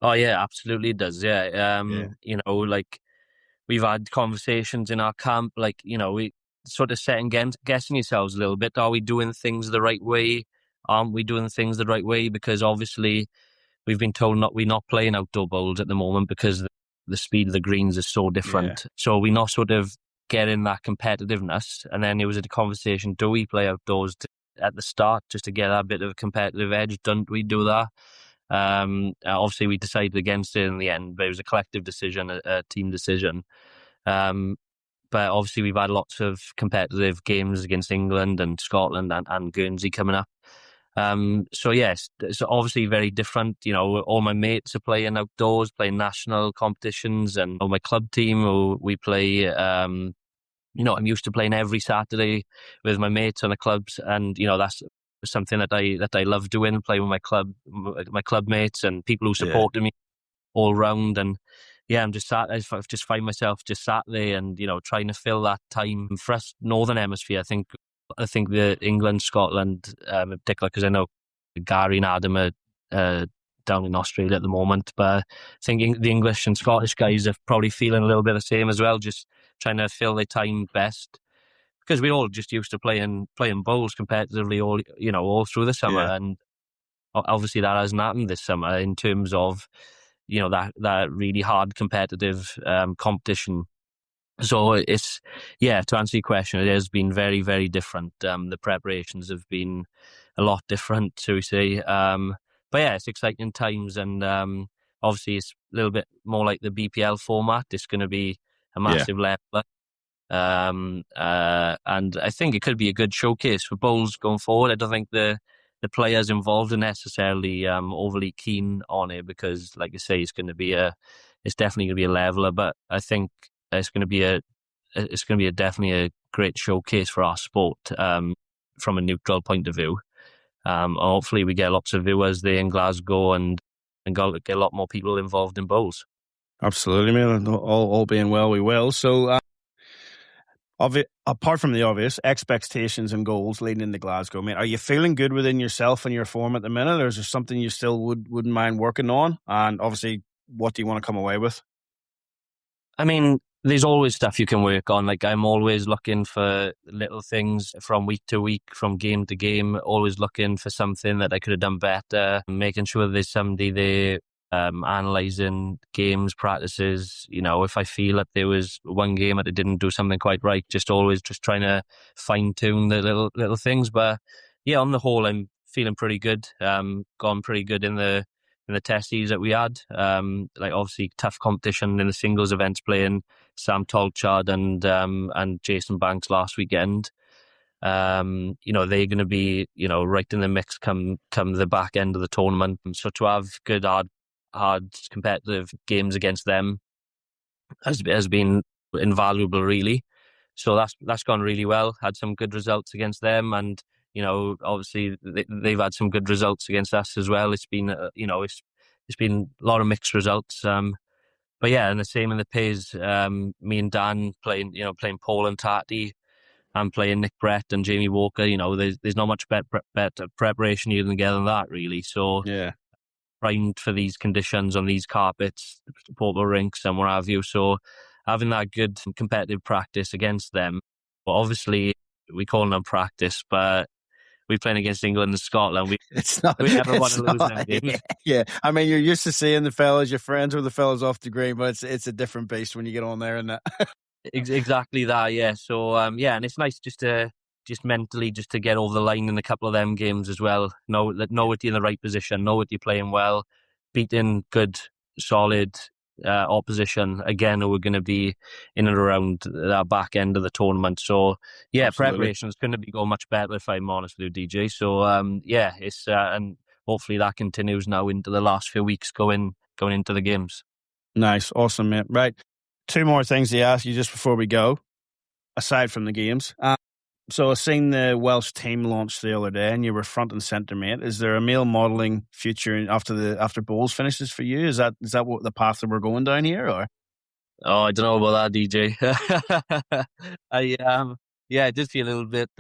Oh yeah, absolutely it does. Yeah. You know, like we've had conversations in our camp, like, you know, we sort of guessing yourselves a little bit. Are we doing things the right way? Aren't we doing things the right way? Because obviously we've been told we're not playing outdoor bowls at the moment because the speed of the greens is so different. Yeah. So we're not sort of getting that competitiveness. And then there was a conversation, do we play outdoors at the start just to get that bit of a competitive edge? Don't we do that? Obviously we decided against it in the end, but it was a collective decision, a team decision. But obviously we've had lots of competitive games against England and Scotland and Guernsey coming up. So yes, it's obviously very different. You know, all my mates are playing outdoors, playing national competitions, and my club team, we play. You know, I'm used to playing every Saturday with my mates on the clubs, and you know that's something that I love doing, playing with my club mates and people who supported me all round. And yeah, I've just find myself just sat there and, you know, trying to fill that time for us, Northern Hemisphere. I think the England, Scotland, in particular, because I know Gary and Adam are down in Australia at the moment, but I think the English and Scottish guys are probably feeling a little bit the same as well, just trying to fill their time best. Because we're all just used to playing bowls competitively all through the summer, and obviously that hasn't happened this summer in terms of, you know, that really hard competitive competition. So it's, to answer your question, it has been very, very different. The preparations have been a lot different, so we say. But yeah, it's exciting times, and obviously it's a little bit more like the BPL format. It's going to be a massive leveler. And I think it could be a good showcase for bowls going forward. I don't think the players involved are necessarily overly keen on it because, like I say, it's definitely going to be a leveler. But I think it's going to be definitely a great showcase for our sport from a neutral point of view. Hopefully, we get lots of viewers there in Glasgow and get a lot more people involved in bowls. Absolutely, man. All being well, we will. So. Apart from the obvious expectations and goals leading into Glasgow, mate, are you feeling good within yourself and your form at the minute, or is there something you still wouldn't mind working on? And obviously, what do you want to come away with? I mean, there's always stuff you can work on. Like, I'm always looking for little things from week to week, from game to game, always looking for something that I could have done better, making sure there's somebody there analysing games, practices. You know, if I feel that there was one game that I didn't do something quite right, always trying to fine tune the little things. But yeah, on the whole, I'm feeling pretty good. Gone pretty good in the testies that we had. Like obviously tough competition in the singles events, playing Sam Tolchard and Jason Banks last weekend. You know, they're going to be, you know, right in the mix come the back end of the tournament. So to have good hard competitive games against them has been invaluable, really. So that's gone really well. Had some good results against them, and you know, obviously they've had some good results against us as well. It's been it's been a lot of mixed results. But yeah, and the same in the pairs. Me and Dan playing Paul and Tati, and playing Nick Brett and Jamie Walker. You know, there's not much better preparation you can get than that, really. So yeah. Primed for these conditions on these carpets, portable rinks and what have you. So having that good competitive practice against them, but obviously we call them practice, but we're playing against England and Scotland. We never want to lose them games. Yeah. I mean, you're used to seeing the fellas, your friends with the fellas off the green, but it's a different beast when you get on there and that. Exactly that, yeah. So and it's nice just to just mentally, just to get over the line in a couple of them games as well. Know that you're in the right position, know that you're playing well, beating good, solid opposition again, who are going to be in and around that back end of the tournament. So yeah, Absolutely. preparation is going to be going much better, if I'm honest with you, DJ. So yeah, it's and hopefully that continues now into the last few weeks going into the games. Nice. Awesome, mate. Right. 2 more things to ask you just before we go, aside from the games. So I seen the Welsh team launch the other day, and you were front and center, mate. Is there a male modelling future after bowls finishes for you? Is that what the path that we're going down here, or? Oh, I don't know about that, DJ. I did feel a little bit,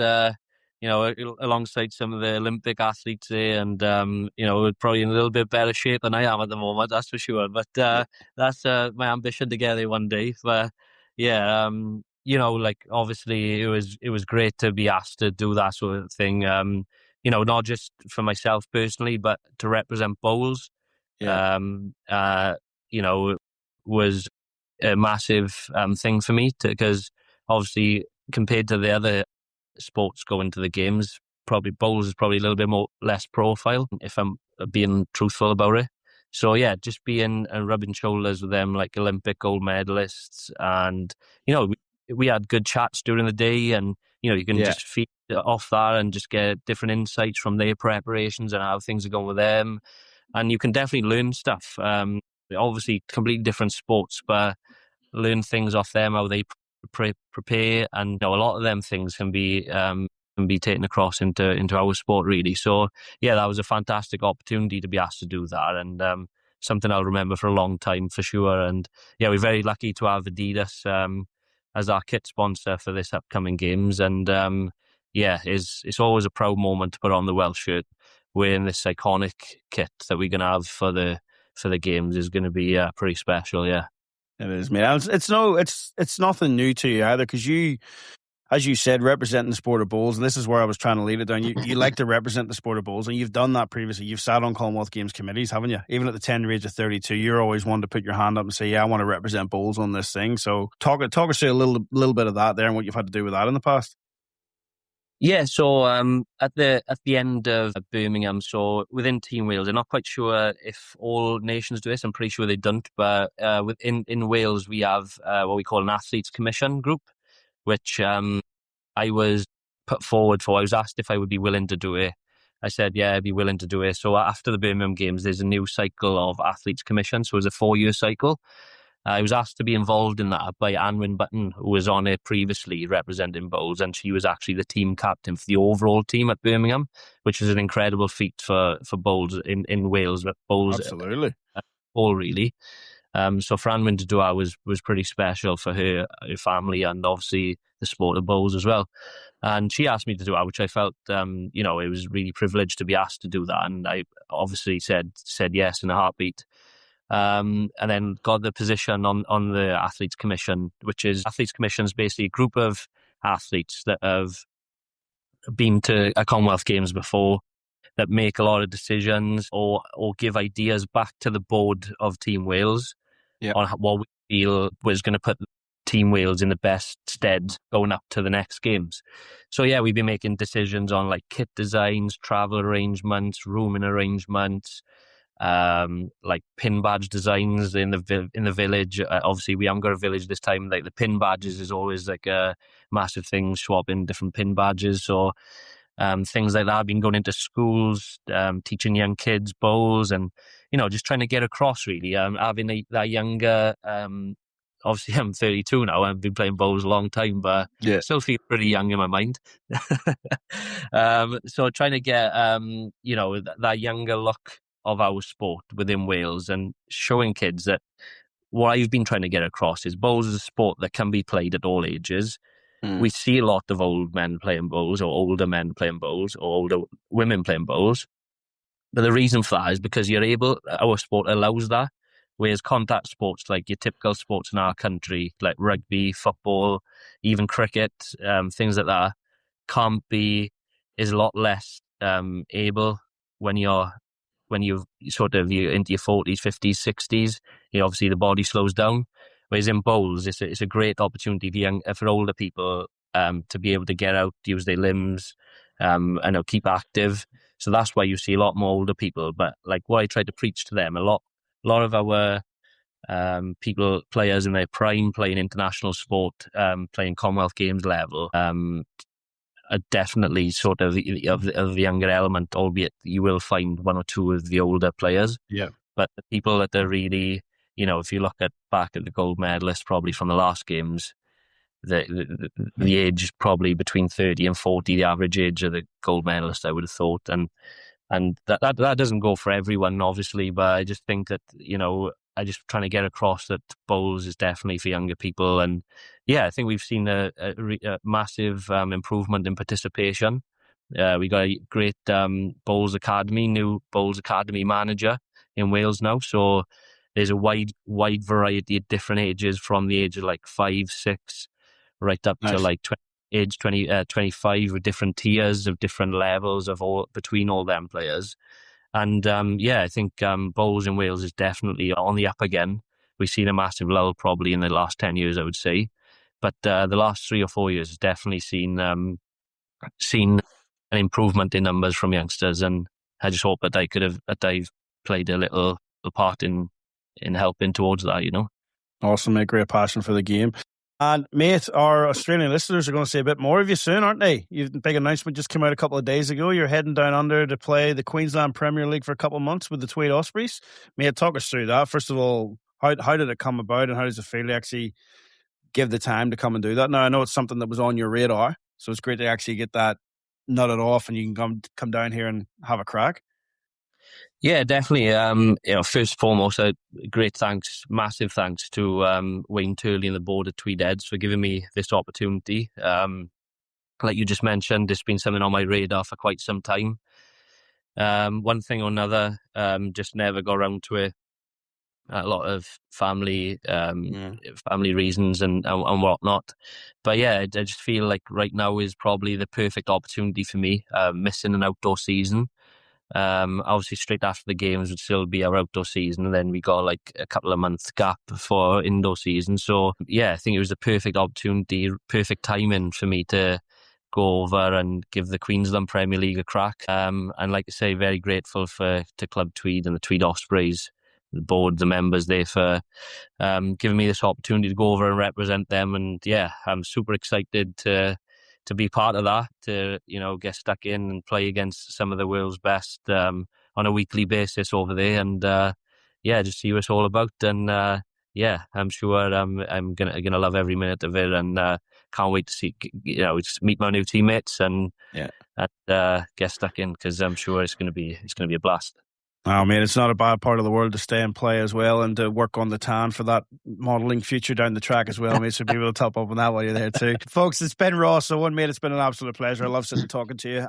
alongside some of the Olympic athletes there, and we're probably in a little bit better shape than I am at the moment, that's for sure. But that's my ambition to get there one day. But yeah, obviously it was great to be asked to do that sort of thing. Not just for myself personally, but to represent bowls. Yeah. Was a massive thing for me, because obviously compared to the other sports going to the games, probably bowls is probably a little bit less profile, if I'm being truthful about it. So yeah, just being and rubbing shoulders with them, like Olympic gold medalists, and we had good chats during the day, and you can just feed off that and just get different insights from their preparations and how things are going with them, and you can definitely learn stuff. Obviously completely different sports, but learn things off them, how they prepare, and a lot of them things can be taken across into our sport, really. So yeah, that was a fantastic opportunity to be asked to do that, and something I'll remember for a long time for sure. And yeah, we're very lucky to have Adidas as our kit sponsor for this upcoming games, and it's always a proud moment to put on the Welsh shirt wearing this iconic kit that we're going to have for the games. Is going to be pretty special. Yeah. It is, mate. It's nothing new to you either, because you, as you said, representing the sport of bowls, and this is where I was trying to lead it down. You like to represent the sport of bowls, and you've done that previously. You've sat on Commonwealth Games committees, haven't you? Even at the tender age of 32, you're always one to put your hand up and say, "Yeah, I want to represent bowls on this thing." So talk us through a little bit of that there, and what you've had to do with that in the past. Yeah, so at the end of Birmingham, so within Team Wales, I'm not quite sure if all nations do this. I'm pretty sure they don't, but in Wales we have what we call an athletes commission group, which I was put forward for. I was asked if I would be willing to do it. I said, yeah, I'd be willing to do it. So after the Birmingham Games, there's a new cycle of athletes commission. So it's a 4-year cycle. I was asked to be involved in that by Anwen Button, who was on it previously representing bowls, and she was actually the team captain for the overall team at Birmingham, which is an incredible feat for bowls in Wales. Bowls, absolutely, all really. So for Anwen to do that was pretty special for her family, and obviously the sport of bowls as well. And she asked me to do that, which I felt, it was really privileged to be asked to do that, and I obviously said yes in a heartbeat. And then got the position on the Athletes Commission, which is Athletes Commission is basically a group of athletes that have been to a Commonwealth Games before, that make a lot of decisions or give ideas back to the board of Team Wales on what we feel was going to put Team Wales in the best stead going up to the next games. So yeah, we've been making decisions on like kit designs, travel arrangements, rooming arrangements, like pin badge designs in the village. Obviously we haven't got a village this time. Like the pin badges is always like a massive thing, swapping different pin badges. So things like that. I've been going into schools, teaching young kids bowls, and just trying to get across really. Having that younger, obviously I'm 32 now. I've been playing bowls a long time, but still feel pretty young in my mind. So trying to get that younger look of our sport within Wales, and showing kids that what I've been trying to get across is bowls is a sport that can be played at all ages. We see a lot of old men playing bowls, or older men playing bowls, or older women playing bowls. But the reason for that is because our sport allows that. Whereas contact sports, like your typical sports in our country, like rugby, football, even cricket, things like that, is a lot less able when you're sort of you're into your 40s, 50s, 60s. Obviously the body slows down. Whereas in bowls, it's a great opportunity for older people to be able to get out, use their limbs, and keep active. So that's why you see a lot more older people. But like what I try to preach to them, a lot of our players in their prime playing international sport, playing Commonwealth Games level, are definitely sort of the younger element, albeit you will find one or two of the older players. Yeah. But the people that are really, if you look back at the gold medalists probably from the last games, the age is probably between 30 and 40, the average age of the gold medalist, I would have thought. And that doesn't go for everyone, obviously, but I just think that, I just trying to get across that bowls is definitely for younger people. And yeah, I think we've seen a massive improvement in participation. We got a great new Bowls Academy manager in Wales now. So there's a wide variety of different ages, from the age of like 5, 6, right up to like age 25, with different tiers of different levels of between all them players. And I think bowls in Wales is definitely on the up again. We've seen a massive lull probably in the last 10 years, I would say. But the last 3 or 4 years has definitely seen an improvement in numbers from youngsters. And I just hope that I've played a little part in helping towards that, Awesome, mate. Great passion for the game. And mate, our Australian listeners are going to see a bit more of you soon, aren't they? You've a big announcement just came out a couple of days ago. You're heading down under to play the Queensland Premier League for a couple of months with the Tweed Ospreys. Mate, talk us through that. First of all, how did it come about, and how does it feel to actually give the time to come and do that? Now, I know it's something that was on your radar, so it's great to actually get that nutted off and you can come down here and have a crack. Yeah, definitely. First and foremost, massive thanks to Wayne Turley and the board at Tweed Eds for giving me this opportunity. Like you just mentioned, it's been something on my radar for quite some time. One thing or another, just never got around to it. A lot of family reasons and whatnot. But yeah, I just feel like right now is probably the perfect opportunity for me, missing an outdoor season. Obviously straight after the games would still be our outdoor season, and then we got like a couple of months gap for indoor season. So yeah, I think it was the perfect opportunity, perfect timing for me to go over and give the Queensland Premier League a crack. And like I say, very grateful to Club Tweed and the Tweed Ospreys, the board, the members there, for giving me this opportunity to go over and represent them. And yeah, I'm super excited to be part of that, to get stuck in and play against some of the world's best on a weekly basis over there, and just see what it's all about. And I'm sure I'm gonna love every minute of it, and can't wait to see just meet my new teammates and get stuck in, because I'm sure it's gonna be a blast. Oh, man, it's not a bad part of the world to stay and play as well, and to work on the tan for that modelling future down the track as well, mate. So be able to top up on that while you're there too. Folks, it's been Ross Owen, mate. It's been an absolute pleasure. I love sitting and talking to you.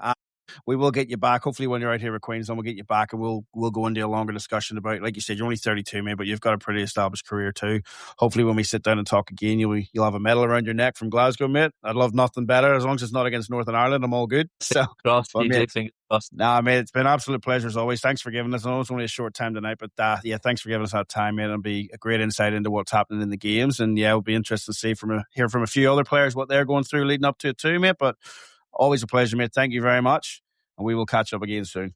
We will get you back. Hopefully when you're out here with Queensland, we'll get you back and we'll go into a longer discussion about, like you said, you're only 32, mate, but you've got a pretty established career too. Hopefully when we sit down and talk again, you'll have a medal around your neck from Glasgow, mate. I'd love nothing better. As long as it's not against Northern Ireland, I'm all good. So, Ross, DJ, fingers crossed. Nah, mate, it's been an absolute pleasure as always. Thanks for giving us. I know it's only a short time tonight, but thanks for giving us that time, mate. It'll be a great insight into what's happening in the games, and yeah, it'll be interesting to see hear from a few other players what they're going through leading up to it too, mate. But always a pleasure, mate. Thank you very much. And we will catch up again soon.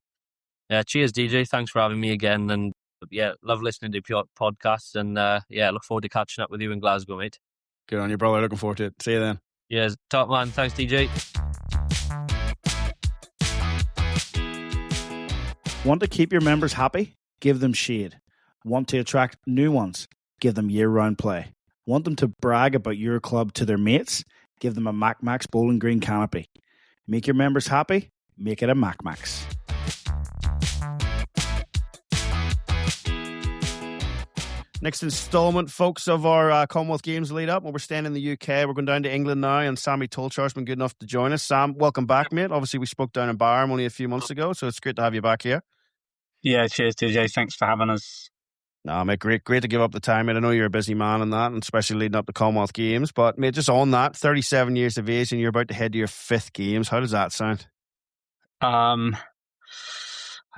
Yeah, cheers, DJ. Thanks for having me again. And yeah, love listening to your podcasts. And look forward to catching up with you in Glasgow, mate. Good on you, brother. Looking forward to it. See you then. Yes, top man. Thanks, DJ. Want to keep your members happy? Give them shade. Want to attract new ones? Give them year-round play. Want them to brag about your club to their mates? Give them a MacMax Bowling Green canopy. Make your members happy? Make it a MacMax. Next instalment, folks, of our Commonwealth Games lead up. Well, we're staying in the UK. We're going down to England now, and Sammy Tolchard's been good enough to join us. Sam, welcome back, mate. Obviously, we spoke down in Barham only a few months ago, so it's great to have you back here. Yeah, cheers, DJ. Thanks for having us. No, mate, great to give up the time, mate. I know you're a busy man and that, and especially leading up to Commonwealth Games. But, mate, just on that, 37 years of age, and you're about to head to your 5th Games. How does that sound? I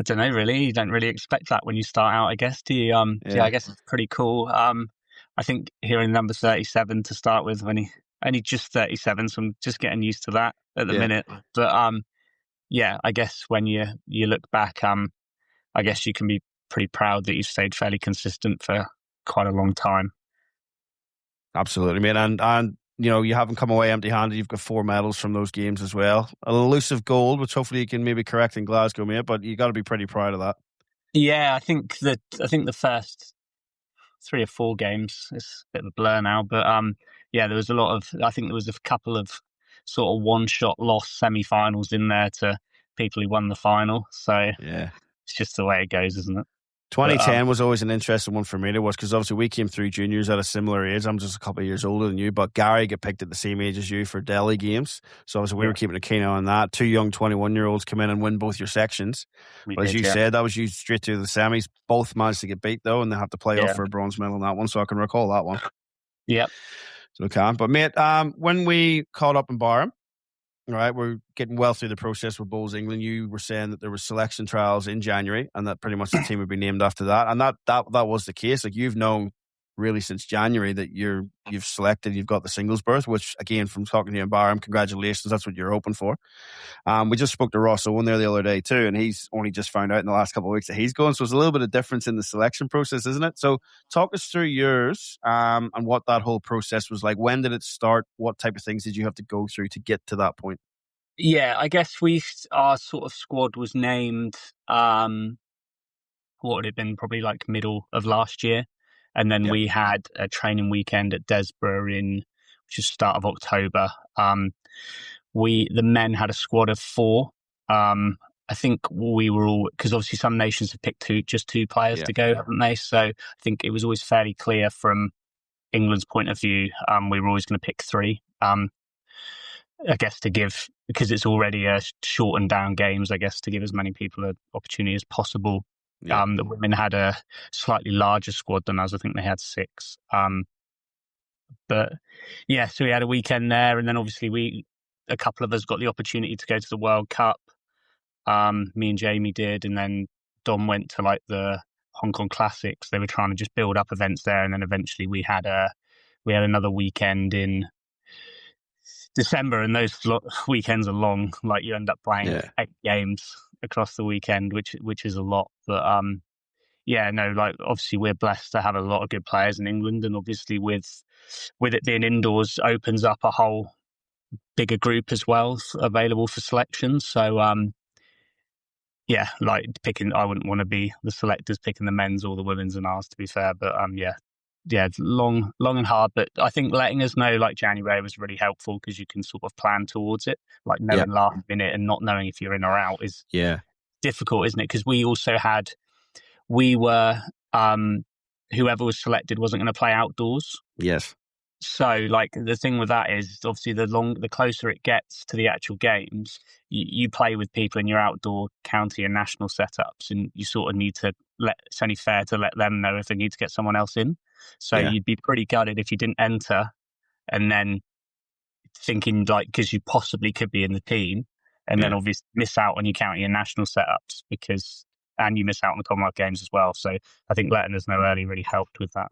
don't know, really. You don't really expect that when you start out, I guess. Do you? Yeah, I guess it's pretty cool. I think hearing number 37 to start with, when only just 37, so I'm just getting used to that at the minute. But I guess when you look back, I guess you can be pretty proud that you've stayed fairly consistent for quite a long time. Absolutely, mate. And you haven't come away empty-handed. You've got 4 medals from those games as well. An elusive gold, which hopefully you can maybe correct in Glasgow, mate. But you got to be pretty proud of that. Yeah, I think the first 3 or 4 games, it's a bit of a blur now, but there was a lot of. I think there was a couple of sort of one-shot loss semi-finals in there to people who won the final. So yeah, it's just the way it goes, isn't it? 2010 was always an interesting one for me to watch because obviously we came through juniors at a similar age. I'm just a couple of years older than you, but Gary got picked at the same age as you for Delhi Games. So obviously we were keeping a keen eye on that. 2 young 21-year-olds come in and win both your sections. But as you said, that was you straight to the semis. Both managed to get beat though, and they have to play off for a bronze medal in that one. So I can recall that one. Yep. So I can. But mate, when we caught up in Barham, right, we're getting well through the process with Bowls England. You were saying that there were selection trials in January, and that pretty much the team would be named after that. And that was the case. Like you've known really since January that you've selected, you've got the singles berth. Which again, from talking to you in Barham, congratulations. That's what you're hoping for. We just spoke to Ross Owen there the other day too, and he's only just found out in the last couple of weeks that he's going. So it's a little bit of difference in the selection process, isn't it? So talk us through yours and what that whole process was like. When did it start? What type of things did you have to go through to get to that point? Yeah, I guess our sort of squad was named, what would it have been, probably like middle of last year. And then we had a training weekend at Desborough which is start of October. The men had a squad of 4. I think we were all, because obviously some nations have picked just 2 players to go, haven't they? So I think it was always fairly clear from England's point of view, we were always going to pick 3. I guess to give, because it's already a shortened down games, I guess to give as many people an opportunity as possible. The women had a slightly larger squad than us. I think they had 6. But yeah, so we had a weekend there, and then obviously a couple of us got the opportunity to go to the World Cup. Me and Jamie did, and then Dom went to like the Hong Kong Classics. They were trying to just build up events there, and then eventually we had another weekend in December, and those weekends are long. Like you end up playing 8 games across the weekend, which is a lot. But like obviously we're blessed to have a lot of good players in England, and obviously with it being indoors opens up a whole bigger group as well available for selections. So like picking, I wouldn't want to be the selectors picking the men's or the women's and ours, to be fair. But long and hard. But I think letting us know like January was really helpful because you can sort of plan towards it. Like knowing last minute and not knowing if you're in or out is difficult, isn't it? Because we were whoever was selected wasn't going to play outdoors. Yes. So like the thing with that is obviously the closer it gets to the actual games, you play with people in your outdoor county and national setups, and you sort of need to it's only fair to let them know if they need to get someone else in. So you'd be pretty gutted if you didn't enter, and then thinking like because you possibly could be in the team, and then obviously miss out on your county and national setups and you miss out on the Commonwealth Games as well. So I think letting us know early really helped with that.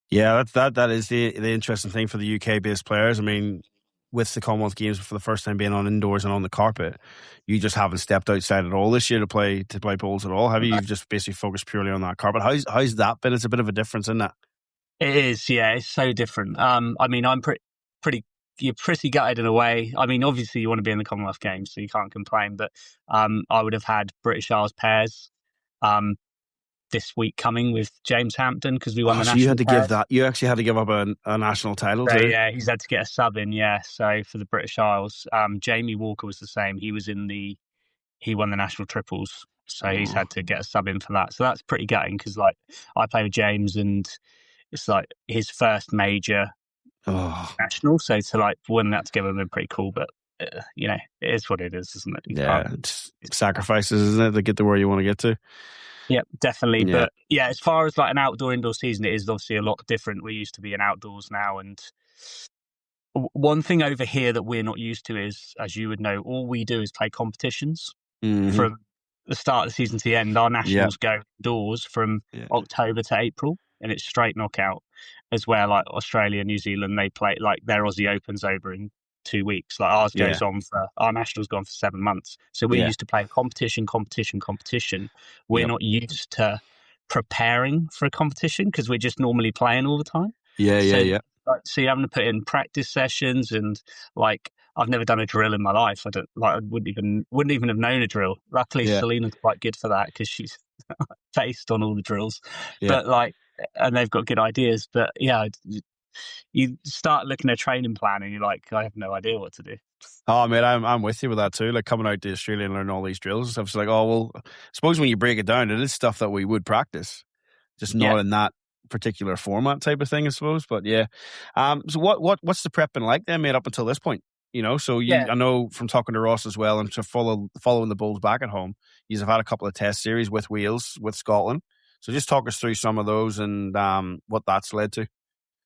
Yeah, that is the interesting thing for the UK based players. I mean, with the Commonwealth Games for the first time being on indoors and on the carpet, you just haven't stepped outside at all this year to play bowls at all, have you? You've just basically focused purely on that carpet. How's that been? It's a bit of a difference, isn't it? It is, yeah. It's so different. I mean, you're pretty gutted in a way. I mean, obviously you want to be in the Commonwealth Games, so you can't complain. But I would have had British Isles pairs this week coming with James Hampton because we won the national. You actually had to give up a national title too. Yeah, he's had to get a sub in. Yeah, so for the British Isles, Jamie Walker was the same. He won the national triples, so he's had to get a sub in for that. So that's pretty gutting because like I play with James and it's like his first major national. So to like win that together would be pretty cool. But it is what it is, isn't it? It's sacrifices, isn't it, to get to where you want to get to. Yeah, definitely. Yeah. But yeah, as far as like an indoor season, it is obviously a lot different. We're used to being outdoors now. And one thing over here that we're not used to is, as you would know, all we do is play competitions from the start of the season to the end. Our nationals go indoors from October to April, and it's straight knockout. as where like Australia, New Zealand, they play like their Aussie Opens over in 2 weeks. Like ours goes on for our nationals gone for 7 months. So we're used to playing competition. We're not used to preparing for a competition because we're just normally playing all the time. Yeah. Like, so you're having to put in practice sessions, and like I've never done a drill in my life. I wouldn't even have known a drill. Luckily, Selena's quite good for that because she's based on all the drills. Yeah. But like, and they've got good ideas. But yeah, you start looking at training plan, and you're like, I have no idea what to do. Oh, mate, I'm with you with that too. Like coming out to Australia and learning all these drills and stuff. It's like, oh well, I suppose when you break it down, it is stuff that we would practice, just not in that particular format type of thing, I suppose. But yeah, so what's the prep been like then, mate, up until this point? You know, so I know from talking to Ross as well and to following the Bulls back at home, you've had a couple of test series with Wales, with Scotland. So just talk us through some of those and what that's led to.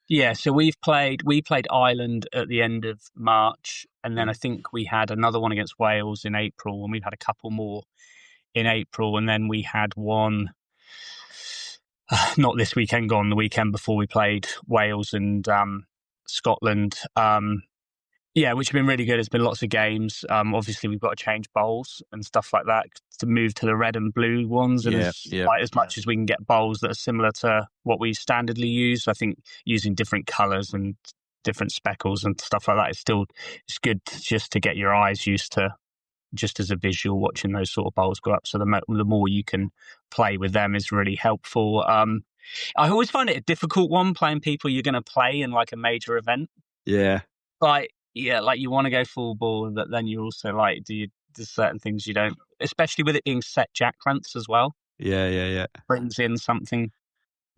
Yeah, so we played Ireland at the end of March, and then I think we had another one against Wales in April, and we've had a couple more in April, and then we had one not this weekend gone, the weekend before we played Wales and Scotland. Which have been really good. There's been lots of games. Obviously, we've got to change bowls and stuff like that to move to the red and blue ones. And as much as we can get bowls that are similar to what we standardly use, I think using different colours and different speckles and stuff like that it's good just to get your eyes used to, just as a visual, watching those sort of bowls go up. So the more you can play with them is really helpful. I always find it a difficult one playing people you're going to play in like a major event. Yeah. Like you want to go full ball, but then you also like, there's certain things you don't, especially with it being set jack lengths as well. Yeah. Brings in something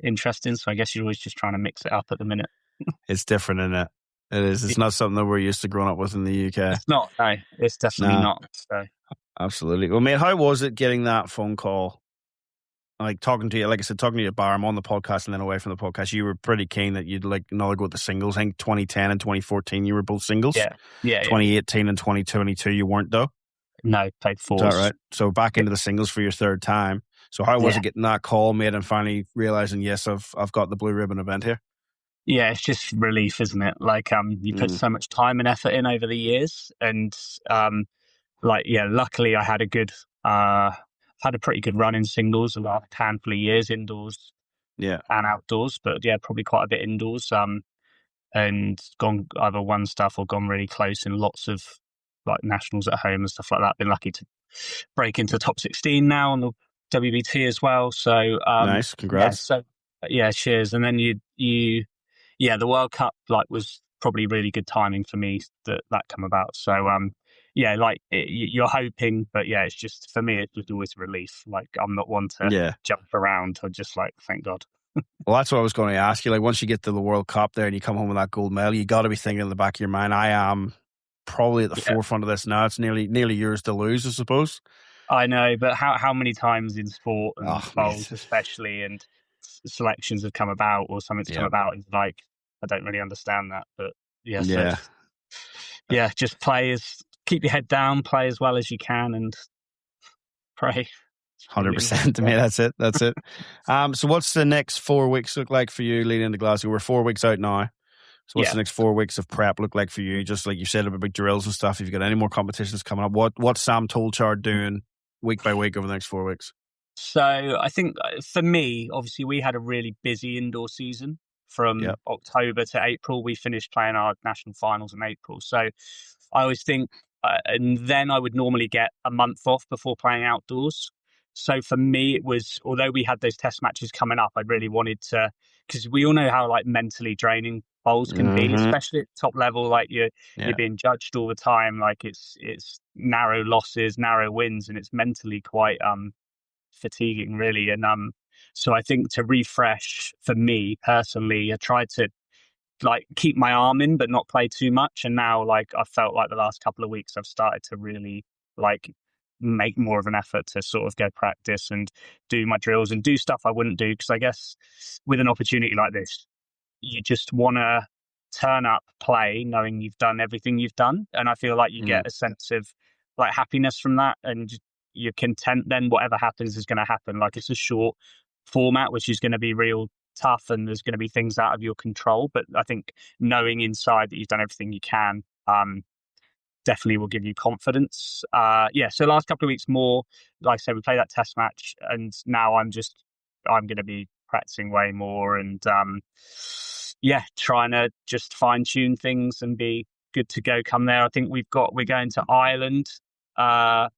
interesting. So I guess you're always just trying to mix it up at the minute. It's different, isn't it? It is. It's not something that we're used to growing up with in the UK. It's not. No, it's definitely not. So. Absolutely. Well, mate, how was it getting that phone call? Like talking to you, like I said, talking to you at Bar, I'm on the podcast and then away from the podcast. You were pretty keen that you'd like another go at the singles. I think 2010 and 2014 you were both singles. Yeah. 2018 and 2022 you weren't though. No, played fours. Is that right? So back into the singles for your third time. So how was it getting that call, mate, and finally realizing, yes, I've got the blue ribbon event here? Yeah, it's just relief, isn't it? Like you put so much time and effort in over the years, and luckily I had had a pretty good run in singles, a handful of years indoors and outdoors, but probably quite a bit indoors, and gone either won stuff or gone really close in lots of like nationals at home and stuff like that. Been lucky to break into the top 16 now on the WBT as well. So nice, congrats. Cheers. And then the World Cup was probably really good timing for me that come about. So you're hoping, but it's just, for me, it's just always a relief. Like I'm not one to jump around. I just thank God. Well, that's what I was going to ask you. Like once you get to the World Cup there and you come home with that gold medal, you got to be thinking in the back of your mind, I am probably at the forefront of this now. It's nearly yours to lose, I suppose. I know, but how many times in sport and bowls especially, and selections have come about or something's come about, is like, I don't really understand that, but just keep your head down, play as well as you can, and pray. 100%. To me, that's it. So what's the next 4 weeks look like for you leading into Glasgow? We're 4 weeks out now. So what's the next 4 weeks of prep look like for you? Just like you said about big drills and stuff, if you've got any more competitions coming up, what's Sam Tolchard doing week by week over the next 4 weeks? So I think for me, obviously we had a really busy indoor season from October to April. We finished playing our national finals in April. So I always think, and then I would normally get a month off before playing outdoors. So for me, it was, although we had those test matches coming up, I really wanted to, because we all know how mentally draining bowls can be, especially at top level. Like you're being judged all the time. Like it's narrow losses, narrow wins, and it's mentally quite fatiguing, really. And so I think to refresh for me personally, I tried to keep my arm in but not play too much. And now I felt like the last couple of weeks I've started to really make more of an effort to sort of go practice and do my drills and do stuff I wouldn't do, because I guess with an opportunity like this, you just want to turn up, play, knowing you've done everything you've done. And I feel like you get a sense of happiness from that, and you're content then whatever happens is going to happen. Like it's a short format, which is going to be real tough and there's going to be things out of your control. But I think knowing inside that you've done everything you can, definitely will give you confidence. So last couple of weeks more, like I said, we played that test match, and now I'm going to be practicing way more and trying to just fine tune things and be good to go come there. I think we're going to Ireland, not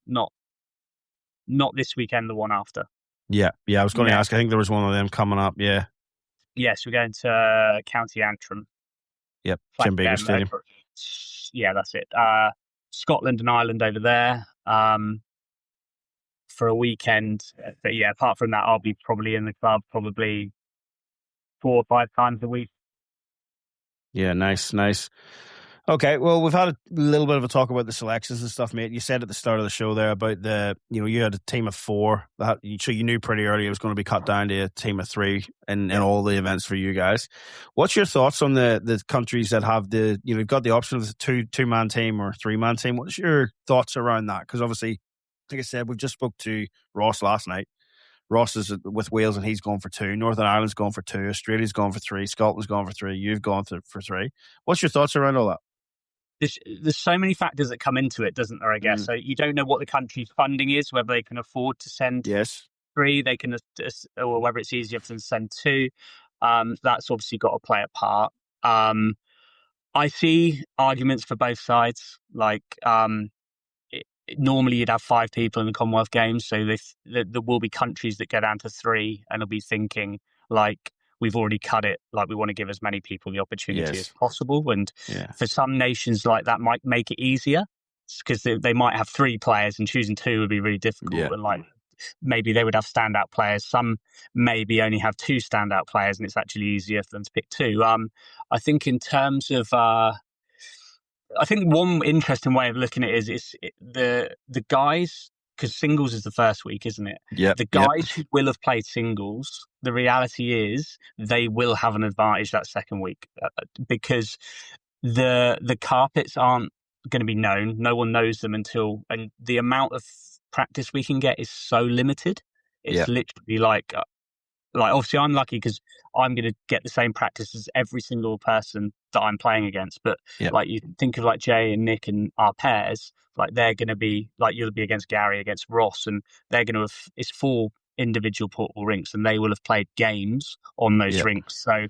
this weekend, the one after. Yeah. I was going to ask. I think there was one of them coming up. Yeah. Yes, we're going to County Antrim. Yep, Jim Baker Stadium. Yeah, that's it. Scotland and Ireland over there for a weekend. But yeah, apart from that, I'll be probably in the club probably 4 or 5 times a week. Yeah, nice. Okay, well, we've had a little bit of a talk about the selections and stuff, mate. You said at the start of the show there about you had a team of 4, so you knew pretty early it was going to be cut down to a team of 3 in all the events for you guys. What's your thoughts on the countries that have you've got the option of the two-man team or 3-man team? What's your thoughts around that? Because obviously, like I said, we just spoke to Ross last night. Ross is with Wales and he's going for 2. Northern Ireland's going for 2. Australia's going for 3. Scotland's going for 3. You've gone for 3. What's your thoughts around all that? There's so many factors that come into it, doesn't there, I guess? So you don't know what the country's funding is, whether they can afford to send 3, they can, or whether it's easier for them to send 2. That's obviously got to play a part. I see arguments for both sides. Like, normally you'd have 5 people in the Commonwealth Games, so there will be countries that go down to 3 and will be thinking, like, we've already cut it, like we want to give as many people the opportunity as possible. And for some nations, like that might make it easier because they might have 3 players and choosing 2 would be really difficult. And like maybe they would have standout players. Some maybe only have 2 standout players and it's actually easier for them to pick 2. I think in terms of I think one interesting way of looking at it is the guys, because singles is the first week, isn't it? The guys who will have played singles, the reality is they will have an advantage that second week because the carpets aren't going to be known. No one knows them and the amount of practice we can get is so limited. It's literally like obviously I'm lucky because I'm going to get the same practice as every single person that I'm playing against. But like you think of like Jay and Nick and our pairs, like they're going to be like you'll be against Gary, against Ross, and they're going to have it's 4 individual portable rinks, and they will have played games on those rinks. So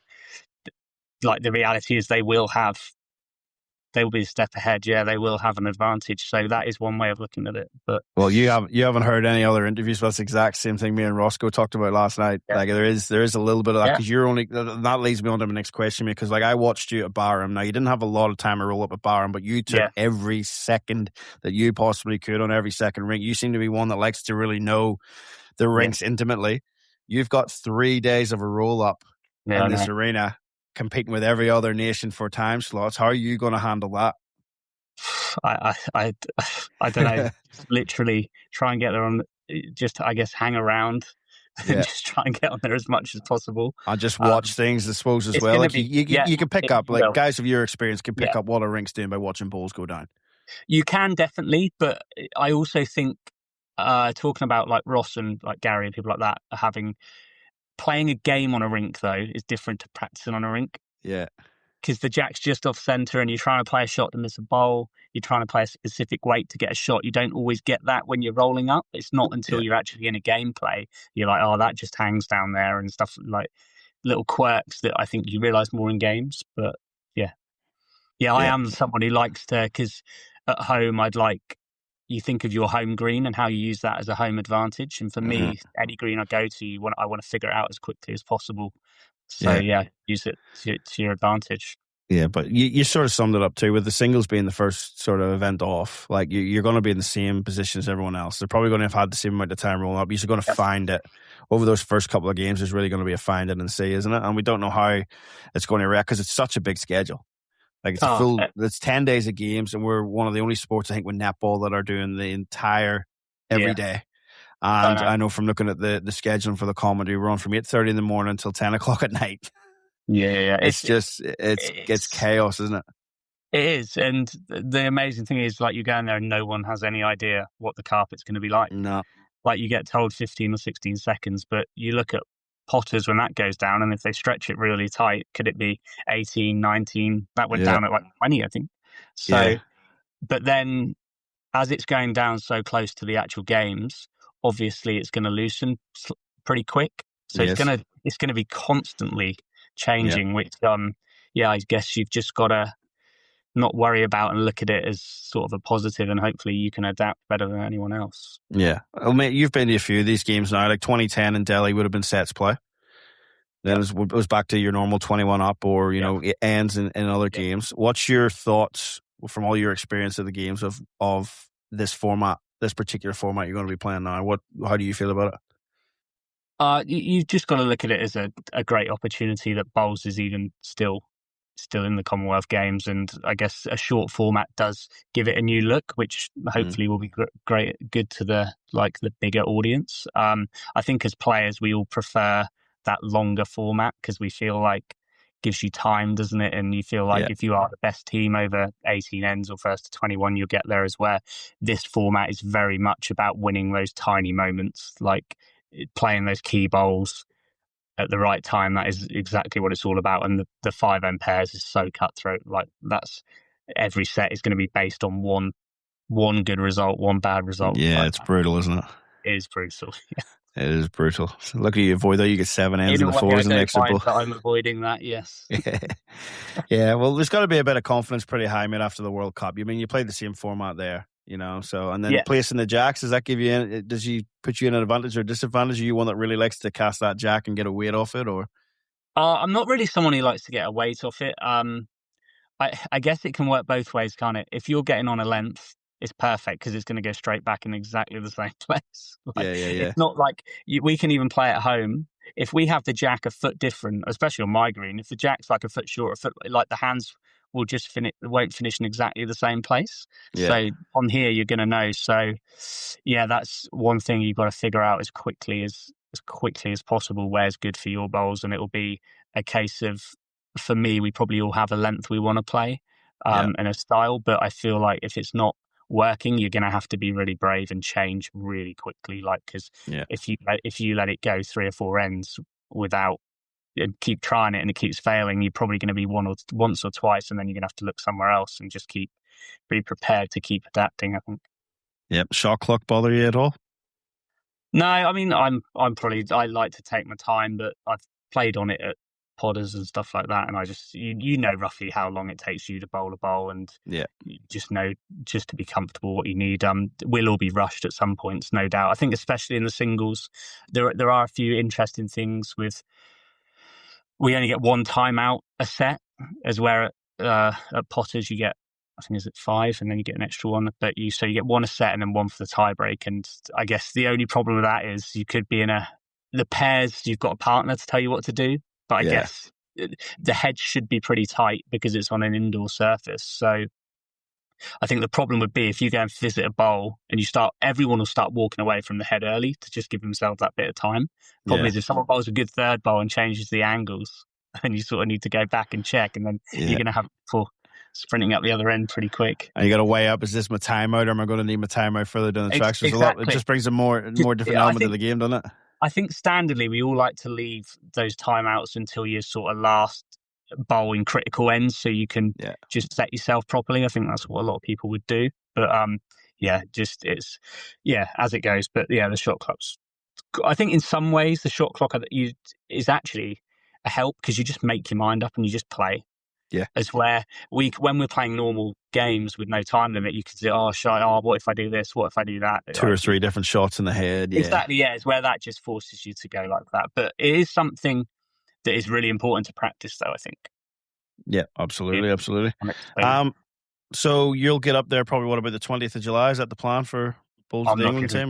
like the reality is they will be a step ahead. Yeah, they will have an advantage. So that is one way of looking at it. But well, you haven't heard any other interviews. That's the exact same thing me and Roscoe talked about last night. Like there is a little bit of that because you're only that leads me on to my next question because like I watched you at Barham. Now you didn't have a lot of time to roll up at Barham, but you took every second that you possibly could on every second rink. You seem to be one that likes to really know the rinks intimately. You've got 3 days of a roll up in this arena, competing with every other nation for time slots. How are you going to handle that? I don't know. Literally try and get there on. Just I guess hang around and just try and get on there as much as possible. And just watch things, I suppose, as well. Like you can pick up like guys of your experience can pick up what a rink's doing by watching balls go down. You can definitely, but I also think talking about like Ross and like Gary and people like that playing a game on a rink, though, is different to practicing on a rink. Yeah. Because the jack's just off centre and you're trying to play a shot to miss a bowl. You're trying to play a specific weight to get a shot. You don't always get that when you're rolling up. It's not until you're actually in a gameplay. You're like, oh, that just hangs down there and stuff like little quirks that I think you realise more in games. But I am someone who likes to, because at home you think of your home green and how you use that as a home advantage. And for me, any green I go to, I want to figure it out as quickly as possible. So use it to your advantage. Yeah, but you sort of summed it up too, with the singles being the first sort of event off. Like you're going to be in the same position as everyone else. They're probably going to have had the same amount of time rolling up. You're going to find it over those first couple of games. There's really going to be a find it and see, isn't it? And we don't know how it's going to react because it's such a big schedule. Like it's 10 days of games, and we're one of the only sports I think with netball that are doing the entire every day. And I know from looking at the scheduling for the comedy, we're on from 8:30 in the morning until 10 o'clock at night. Yeah. It's chaos, isn't it? It is, and the amazing thing is, like, you go in there and no one has any idea what the carpet's going to be like. No, like you get told 15 or 16 seconds, but you look at Potters when that goes down, and if they stretch it really tight, could it be 18, 19? That went down at like 20, I think. So, but then as it's going down so close to the actual games, obviously it's going to loosen pretty quick. So it's going to be constantly changing, which I guess you've just got to not worry about and look at it as sort of a positive, and hopefully you can adapt better than anyone else. Yeah. Well, mate, you've been to a few of these games now. Like 2010 in Delhi would have been sets play. Then it was back to your normal 21 up, or it ends in other games. What's your thoughts from all your experience of the games of this format, this particular format you're going to be playing now? How do you feel about it? You've just got to look at it as a great opportunity that bowls is even still in the Commonwealth Games, and I guess a short format does give it a new look, which hopefully will be good to the bigger audience. I think as players we all prefer that longer format because we feel like gives you time, doesn't it? And you feel like if you are the best team over 18 ends or first to 21, you'll get there. As where this format is very much about winning those tiny moments, like playing those key bowls at the right time. That is exactly what it's all about. And the 5 end pairs is so cutthroat. Like that's every set is going to be based on one good result, one bad result. Yeah, it's brutal, isn't it? It is brutal. It is brutal. So luckily you avoid that. You get 7 ends in the 4s and the extra ball. I'm avoiding that, yes. Yeah, well, there's got to be a bit of confidence pretty high, mate, after the World Cup. I mean, you played the same format there, so, and then placing the jacks, does he put you in an advantage or disadvantage? Are you one that really likes to cast that jack and get a weight off it, or? I'm not really someone who likes to get a weight off it. I guess it can work both ways, can't it? If you're getting on a length, it's perfect because it's going to go straight back in exactly the same place. It's not like we can even play at home. If we have the jack a foot different, especially on my green, if the jack's like a foot short, like the hands will just won't finish in exactly the same place. Yeah. So on here, you're going to know. So yeah, that's one thing you've got to figure out as quickly as possible where's good for your bowls, and it'll be a case of, for me, we probably all have a length we want to play and a style, but I feel like if it's not working, you're going to have to be really brave and change really quickly. Because if you let it go 3 or 4 ends without and keep trying it and it keeps failing, you're probably going to be once or twice, and then you're going to have to look somewhere else and just be prepared to keep adapting, I think. Yep. Shot clock bother you at all? No, I mean I like to take my time, but I've played on it at podders and stuff like that, and I just you know roughly how long it takes you to bowl a bowl, and you just know, just to be comfortable, what you need. We'll all be rushed at some points, no doubt. I think especially in the singles, there are a few interesting things with. We only get 1 timeout a set, as where at potters you get, I think, is it 5, and then you get an extra one. But you get 1 a set and then 1 for the tie break. And I guess the only problem with that is you could be in the pairs. You've got a partner to tell you what to do. But I guess the hedge should be pretty tight because it's on an indoor surface. So I think the problem would be if you go and visit a bowl and everyone will start walking away from the head early to just give themselves that bit of time. Problem is if someone bowls a good third bowl and changes the angles, then you sort of need to go back and check, and then you're going to have people sprinting up the other end pretty quick. And you got to weigh up, is this my timeout, or am I going to need my timeout further down the track? So it just brings a more different element to the game, doesn't it? I think standardly we all like to leave those timeouts until your sort of last bowl in critical ends, so you can just set yourself properly. I think that's what a lot of people would do. But it's as it goes. But the shot clock's, I think in some ways the shot clock is actually a help because you just make your mind up and you just play. Yeah. As where when we're playing normal games with no time limit, you could say, what if I do this? What if I do that? 2 or 3 different shots in the head. Yeah. Exactly, it's where that just forces you to go like that. But it is something that is really important to practice, though, I think. Yeah, absolutely. So you'll get up there probably, what about the 20th of July? Is that the plan for Bulls of the England team?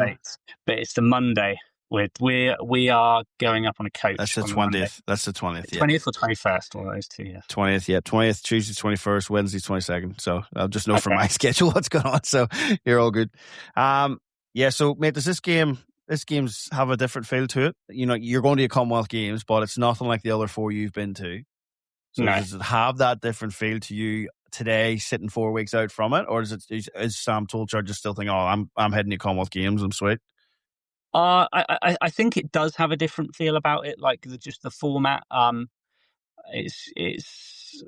But it's the Monday. We are going up on a coach. That's the 20th. That's the 20th. 20th or 21st, one of those 2, yeah. 20th, 20th, Tuesday 21st, Wednesday 22nd. So I'll just know from my schedule what's going on. So you're all good. So mate, does this game's have a different feel to it? You're going to your Commonwealth Games, but it's nothing like the other 4 you've been to. So does it have that different feel to you today, sitting 4 weeks out from it, or is Sam Tolchard just still thinking, I'm heading to Commonwealth Games, I'm sweet? I think it does have a different feel about it, like just the format. It's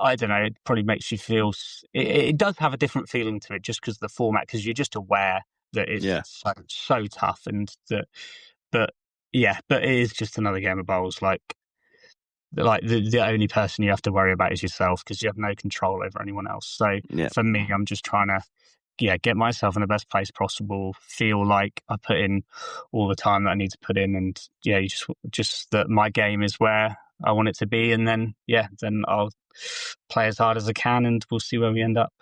I don't know. It probably makes you feel. It does have a different feeling to it, just because the format, because you're just aware that it's so tough, and that. But but it is just another game of bowls. Like the only person you have to worry about is yourself, because you have no control over anyone else. So for me, I'm just trying to get myself in the best place possible, feel like I put in all the time that I need to put in, and you just that my game is where I want it to be, and then I'll play as hard as I can, and we'll see where we end up.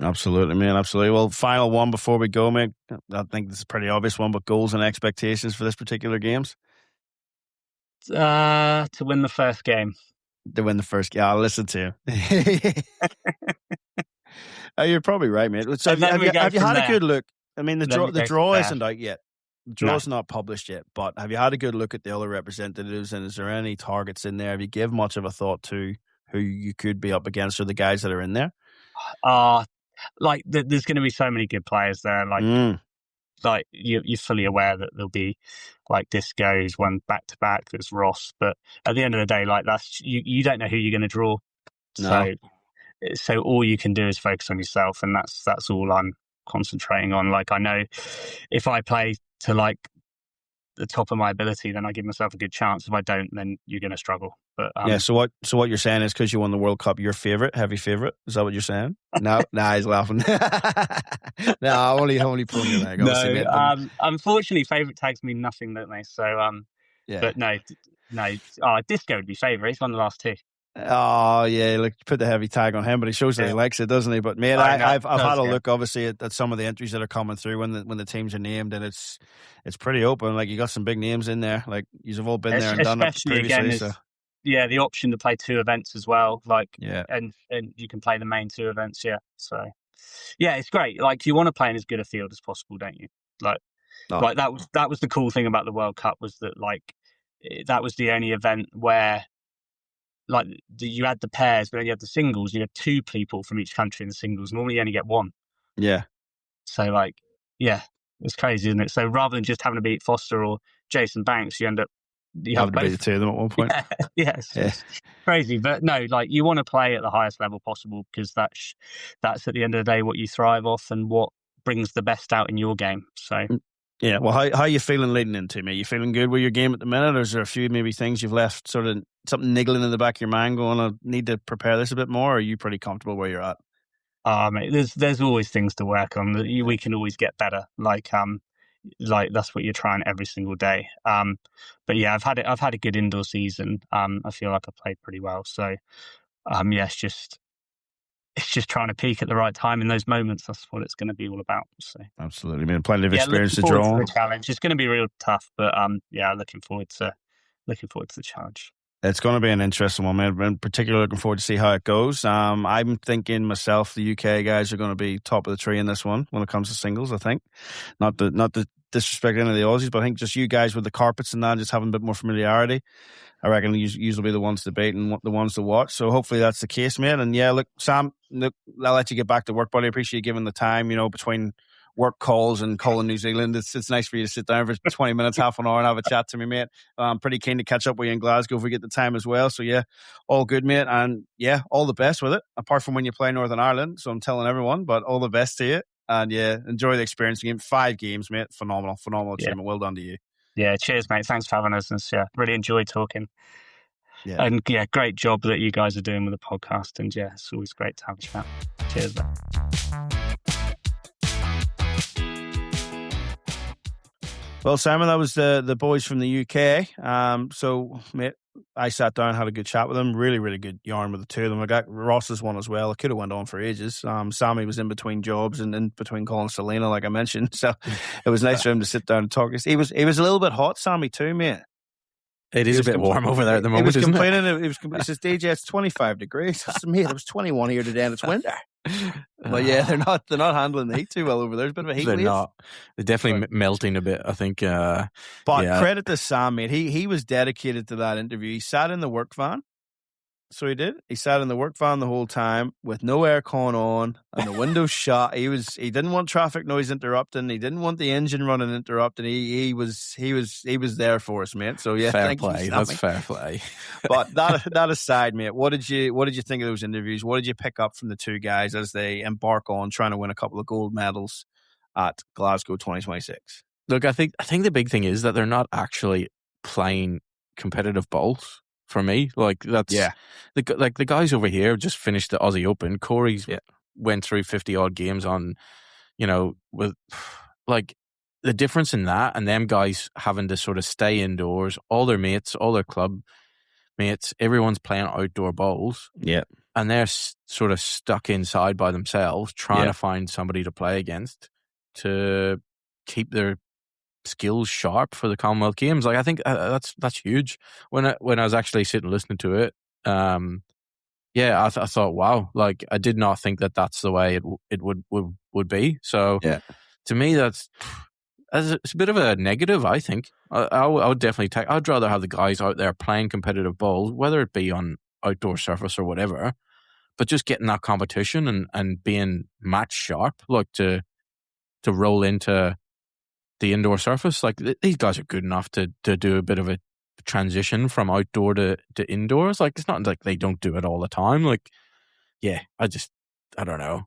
Absolutely, man. Absolutely. Well, final one before we go, mate. I think this is a pretty obvious one, but goals and expectations for this particular games? To win the first game. To win the first game. I'll listen to you. You're probably right, mate. So have you had a good look? I mean, the draw isn't out yet. The draw's not published yet, but have you had a good look at the other representatives, and is there any targets in there? Have you given much of a thought to who you could be up against, or the guys that are in there? There's going to be so many good players there. Like you're fully aware that there'll be like Disco's one back to back. There's Ross, but at the end of the day, like that's you don't know who you're going to draw. No. So all you can do is focus on yourself, and that's all I'm concentrating on. Like I know if I play to like the top of my ability, then I give myself a good chance. If I don't, then you're going to struggle. But So what you're saying is, because you won the World Cup, your heavy favorite? Is that what you're saying? No, he's laughing. No, only pulling your leg. No, unfortunately, favorite tags mean nothing, don't they? So but no. Disco would be favorite. He's won the last two. Oh yeah, look, put the heavy tag on him, but he shows that he likes it, doesn't he? But mate, I've had a look obviously at some of the entries that are coming through when the teams are named, and it's pretty open. Like you got some big names in there. Like you've all been there and done it previously. The option to play two events as well. And you can play the main two events. Yeah, so it's great. Like you want to play in as good a field as possible, don't you? Like that was the cool thing about the World Cup, was that that was the only event where. Like you had the pairs, but then you had the singles. You had two people from each country in the singles. Normally, you only get one. Yeah. So, it's crazy, isn't it? So, rather than just having to beat Foster or Jason Banks, you end up have to beat the two of them at one point. It's crazy. But no, you want to play at the highest level possible, because that's at the end of the day what you thrive off and what brings the best out in your game. So. Yeah, well, how are you feeling leading into me? You feeling good with your game at the minute, or is there a few maybe things you've left sort of something niggling in the back of your mind going, I need to prepare this a bit more, or are you pretty comfortable where you're at? Mate, there's always things to work on. We can always get better. Like that's what you're trying every single day. But yeah, I've had a good indoor season. I feel like I played pretty well. So it's just trying to peak at the right time in those moments. That's what it's going to be all about. So absolutely, man. Plenty of experience to draw on. The challenge. It's going to be real tough, but looking forward to the challenge. It's going to be an interesting one, man. I'm particularly looking forward to see how it goes. I'm thinking myself, the UK guys are going to be top of the tree in this one when it comes to singles. I think, not to disrespect any of the Aussies, but I think just you guys with the carpets and that, just having a bit more familiarity. I reckon you will be the ones to beat and the ones to watch. So hopefully that's the case, mate. And yeah, look, Sam, I'll let you get back to work, buddy. I appreciate you giving the time, between work calls and calling New Zealand. It's nice for you to sit down for 20 minutes, half an hour and have a chat to me, mate. I'm pretty keen to catch up with you in Glasgow if we get the time as well. So yeah, all good, mate. And yeah, all the best with it, apart from when you play Northern Ireland. So I'm telling everyone, but all the best to you. And yeah, enjoy the experience. Game 5 games, mate. Phenomenal achievement. Well done to you. Yeah, cheers, mate. Thanks for having us. Really enjoyed talking. Yeah. And yeah, great job that you guys are doing with the podcast. And yeah, it's always great to have a chat. Cheers, mate. Well, Simon, that was the boys from the UK. So, mate, I sat down, had a good chat with them. Really, really good yarn with the two of them. I got Ross's one as well. I could have went on for ages. Sammy was in between jobs and in between calling Selena, like I mentioned. So it was nice for him to sit down and talk. He was a little bit hot, Sammy, too, mate. It is a bit warm over there at the moment, isn't it? He says, DJ, it's 25 degrees. I said, mate, it was 21 here today and it's winter. But yeah, they're not handling the heat too well over there. There's a bit of a heat wave. They're definitely melting a bit, I think. But credit to Sam, mate. He was dedicated to that interview. He sat in the work van So he did. He sat in the work van the whole time with no aircon on and the windows shut. He didn't want traffic noise interrupting. He didn't want the engine running interrupting. He was there for us, mate. So yeah, fair thank play. you, That's Sammy. fair play. But that aside, mate, what did you think of those interviews? What did you pick up from the two guys as they embark on trying to win a couple of gold medals at Glasgow 2026? Look, I think the big thing is that they're not actually playing competitive bowls. For me, like that's the guys over here just finished the Aussie Open. Corey's went through 50 odd games on, with like the difference in that and them guys having to sort of stay indoors. All their mates, all their club mates, everyone's playing outdoor bowls. Yeah, and they're sort of stuck inside by themselves, trying to find somebody to play against to keep their skills sharp for the Commonwealth Games. Like I think that's huge. When I was actually sitting listening to it, I thought, wow, like I did not think that that's the way it would be. So to me, it's a bit of a negative. I think I would definitely I'd rather have the guys out there playing competitive bowls, whether it be on outdoor surface or whatever, but just getting that competition and being match sharp, like to roll into the indoor surface. Like these guys are good enough to do a bit of a transition from outdoor to indoors. Like it's not like they don't do it all the time. Like, I don't know.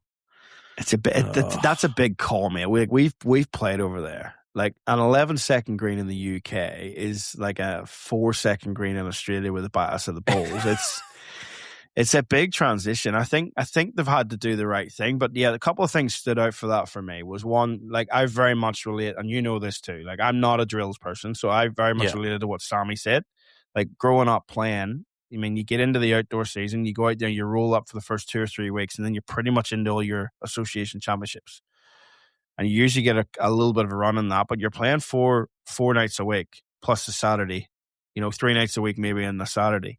It's a bit. That's a big call, mate. We've played over there. Like an 11-second green in the UK is like a 4-second green in Australia with the bias of the bowls. It's a big transition. I think they've had to do the right thing. But yeah, a couple of things stood out for that for me was one, like I very much relate, and you know this too. Like I'm not a drills person, so I very much related to what Sammy said. Like growing up playing, I mean, you get into the outdoor season, you go out there, you roll up for the first 2 or 3 weeks, and then you're pretty much into all your association championships. And you usually get a little bit of a run in that, but you're playing four nights a week plus a Saturday. 3 nights a week maybe on the Saturday.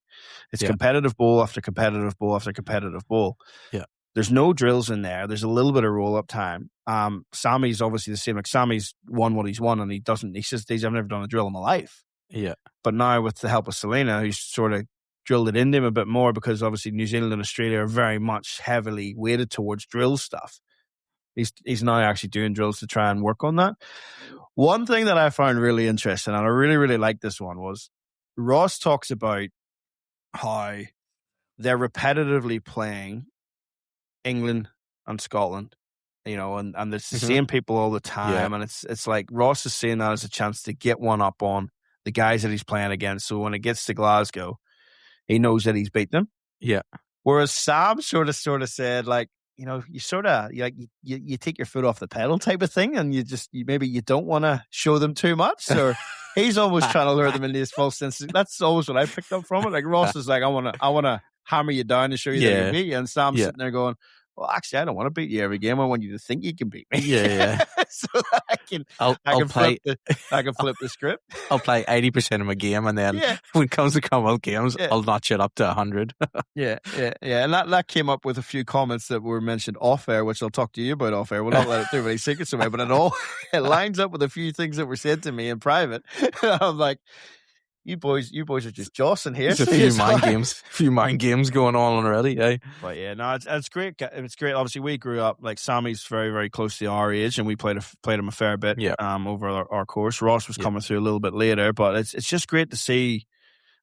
It's competitive bowl after competitive bowl after competitive bowl. Yeah. There's no drills in there. There's a little bit of roll-up time. Sammy's obviously the same. Like Sammy's won what he's won, and he says, I've never done a drill in my life. Yeah. But now with the help of Selena, who's sort of drilled it into him a bit more, because obviously New Zealand and Australia are very much heavily weighted towards drill stuff. He's now actually doing drills to try and work on that. One thing that I found really interesting, and I really, really liked this one, was Ross talks about how they're repetitively playing England and Scotland, and it's the same people all the time. And it's like Ross is saying that as a chance to get one up on the guys that he's playing against. So when it gets to Glasgow, he knows that he's beat them. Yeah. Whereas Sam sort of said, like, you sort of you take your foot off the pedal type of thing, and you maybe you don't want to show them too much, or he's almost trying to lure them into his false sense. That's always what I picked up from it. Like Ross is like, I want to hammer you down to show you that I can beat you, and Sam's sitting there going, well, actually, I don't want to beat you every game. I want you to think you can beat me. Yeah. So that I can flip the script. I'll play 80% of my game, and then when it comes to Commonwealth Games, I'll notch it up to 100. Yeah. And that came up with a few comments that were mentioned off air, which I'll talk to you about off air. We'll not let it do any secrets away, but it lines up with a few things that were said to me in private. I'm like, You boys are just jossing here. There's a few mind games going on already, eh? But yeah, no, it's great. It's great. Obviously, we grew up, like Sammy's very, very close to our age, and we played him a fair bit over our course. Ross was coming through a little bit later, but it's just great to see.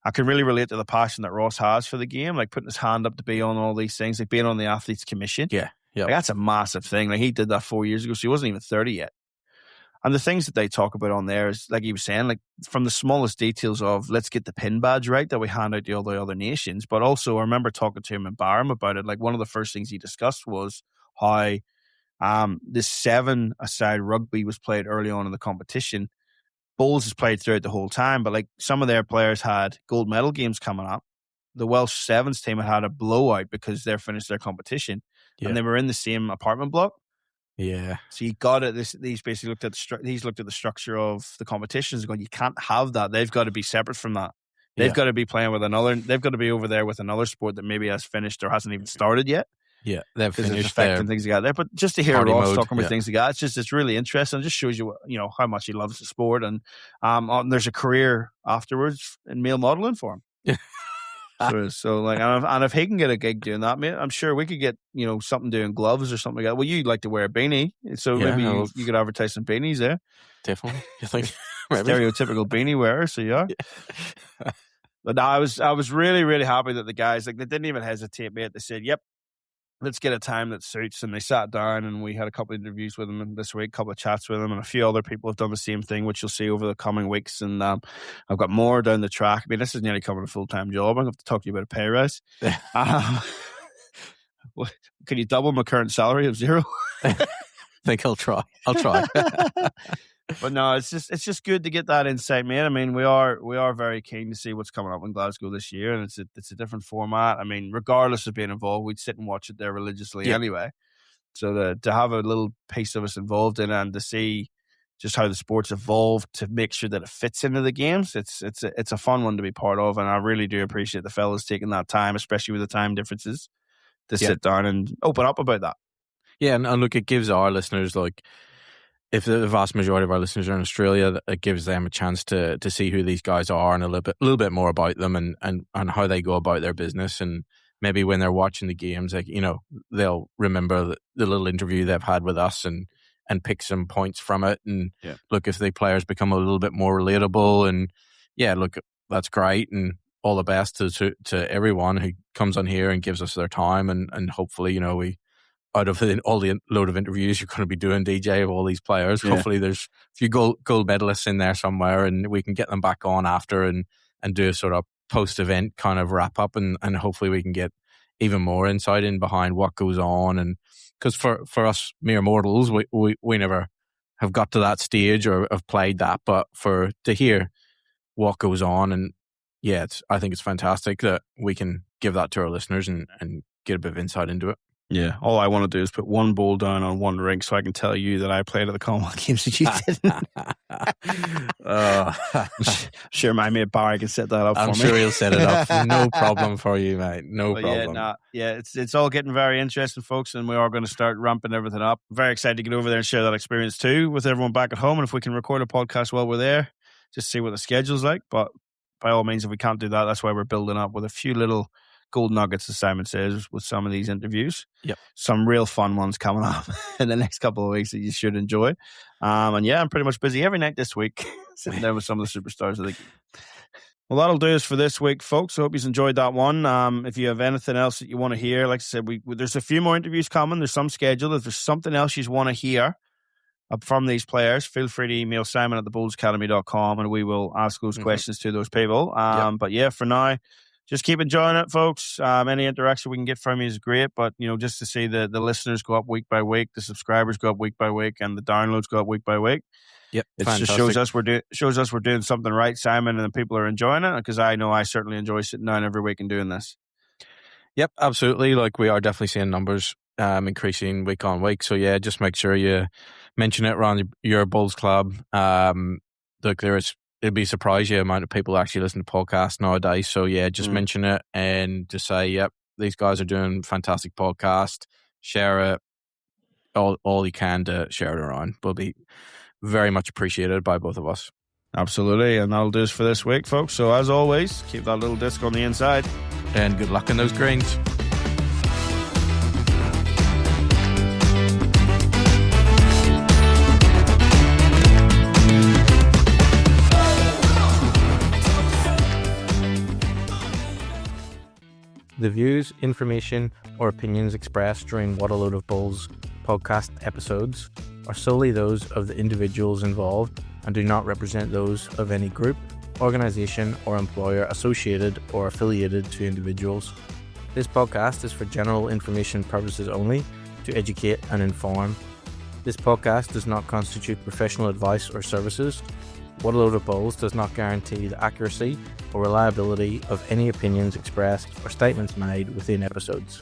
I can really relate to the passion that Ross has for the game, like putting his hand up to be on all these things, like being on the Athletes Commission. Yeah. Like, that's a massive thing. Like he did that 4 years ago, so he wasn't even 30 yet. And the things that they talk about on there is, like he was saying, like from the smallest details of let's get the pin badge right that we hand out to all the other nations. But also I remember talking to him in Barham about it. Like one of the first things he discussed was how this 7-a-side rugby was played early on in the competition. Bowls is played throughout the whole time, but like some of their players had gold medal games coming up. The Welsh Sevens team had a blowout because they finished their competition and they were in the same apartment block. Yeah. So he got it. He's basically looked at the structure of the competitions and going, you can't have that. They've got to be separate from that. They've got to be playing with another. They've got to be over there with another sport that maybe has finished or hasn't even started yet. Yeah, they've finished affecting things like that there. But just to hear Ross talking about things like that, it's really interesting. It just shows you how much he loves the sport, and there's a career afterwards in male modeling for him. So like, and if he can get a gig doing that, mate, I'm sure we could get, something doing gloves or something like that. Well, you'd like to wear a beanie, so Yeah, maybe you could advertise some beanies there. Definitely. You think? Maybe. Stereotypical beanie wearer, so you are. But no, I was really, really happy that the guys, like, they didn't even hesitate, mate. They said, yep, let's get a time that suits. And they sat down and we had a couple of interviews with them this week, a couple of chats with them, and a few other people have done the same thing, which you'll see over the coming weeks. And I've got more down the track. I mean, this is nearly coming a full-time job. I'm going to have to talk to you about a pay rise. Can you double my current salary of 0? I think I'll try. But no, it's just good to get that insight, mate. I mean, we are very keen to see what's coming up in Glasgow this year, and it's a different format. I mean, regardless of being involved, we'd sit and watch it there religiously anyway. So to have a little piece of us involved in it and to see just how the sport's evolved to make sure that it fits into the games, it's a fun one to be part of, and I really do appreciate the fellas taking that time, especially with the time differences, to sit down and open up about that. Yeah, and look, it gives our listeners, like, if the vast majority of our listeners are in Australia, it gives them a chance to see who these guys are and a little bit more about them and how they go about their business. And maybe when they're watching the games, like, they'll remember the little interview they've had with us and pick some points from it. And look, if the players become a little bit more relatable, and look, that's great. And all the best to everyone who comes on here and gives us their time. And hopefully, we, out of all the load of interviews you're going to be doing, DJ, of all these players, hopefully there's a few gold medalists in there somewhere, and we can get them back on after and do a sort of post-event kind of wrap-up, and hopefully we can get even more insight in behind what goes on. And because for us mere mortals, we never have got to that stage or have played that, but to hear what goes on, and I think it's fantastic that we can give that to our listeners and get a bit of insight into it. Yeah, all I want to do is put one ball down on one rink so I can tell you that I played at the Commonwealth Games and you didn't. Sure, my mate Barry can set that up for me. I'm sure he'll set it up. No problem for you, mate. No problem. It's all getting very interesting, folks, and we are going to start ramping everything up. Very excited to get over there and share that experience too with everyone back at home. And if we can record a podcast while we're there, just see what the schedule's like. But by all means, if we can't do that, that's why we're building up with a few little gold nuggets, as Simon says, with some of these interviews. Yep. Some real fun ones coming up in the next couple of weeks that you should enjoy. And I'm pretty much busy every night this week, sitting there with some of the superstars of the game. Well, that'll do us for this week, folks. I hope you enjoyed that one. If you have anything else that you want to hear, like I said, there's a few more interviews coming. There's some scheduled. If there's something else you want to hear from these players, feel free to email Simon at thebowlsacademy.com and we will ask those questions to those people. But for now, just keep enjoying it, folks. Any interaction we can get from you is great, but just to see the listeners go up week by week, the subscribers go up week by week, and the downloads go up week by week. Yep, it just shows us we're doing something right, Simon, and the people are enjoying it. Because I know I certainly enjoy sitting down every week and doing this. Yep, absolutely. Like, we are definitely seeing numbers increasing week on week. So just make sure you mention it around your Bulls club. Look, it'd be surprised the amount of people actually listen to podcasts nowadays. So just mention it and just say, yep, these guys are doing fantastic podcast. Share it, all you can to share it around. Will be very much appreciated by both of us. Absolutely, and that'll do us for this week, folks. So as always, keep that little disc on the inside. And good luck in those greens. The views, information, or opinions expressed during What a Load of Bulls podcast episodes are solely those of the individuals involved and do not represent those of any group, organisation, or employer associated or affiliated to individuals. This podcast is for general information purposes only, to educate and inform. This podcast does not constitute professional advice or services. What a Load of Bulls does not guarantee the accuracy or reliability of any opinions expressed or statements made within episodes.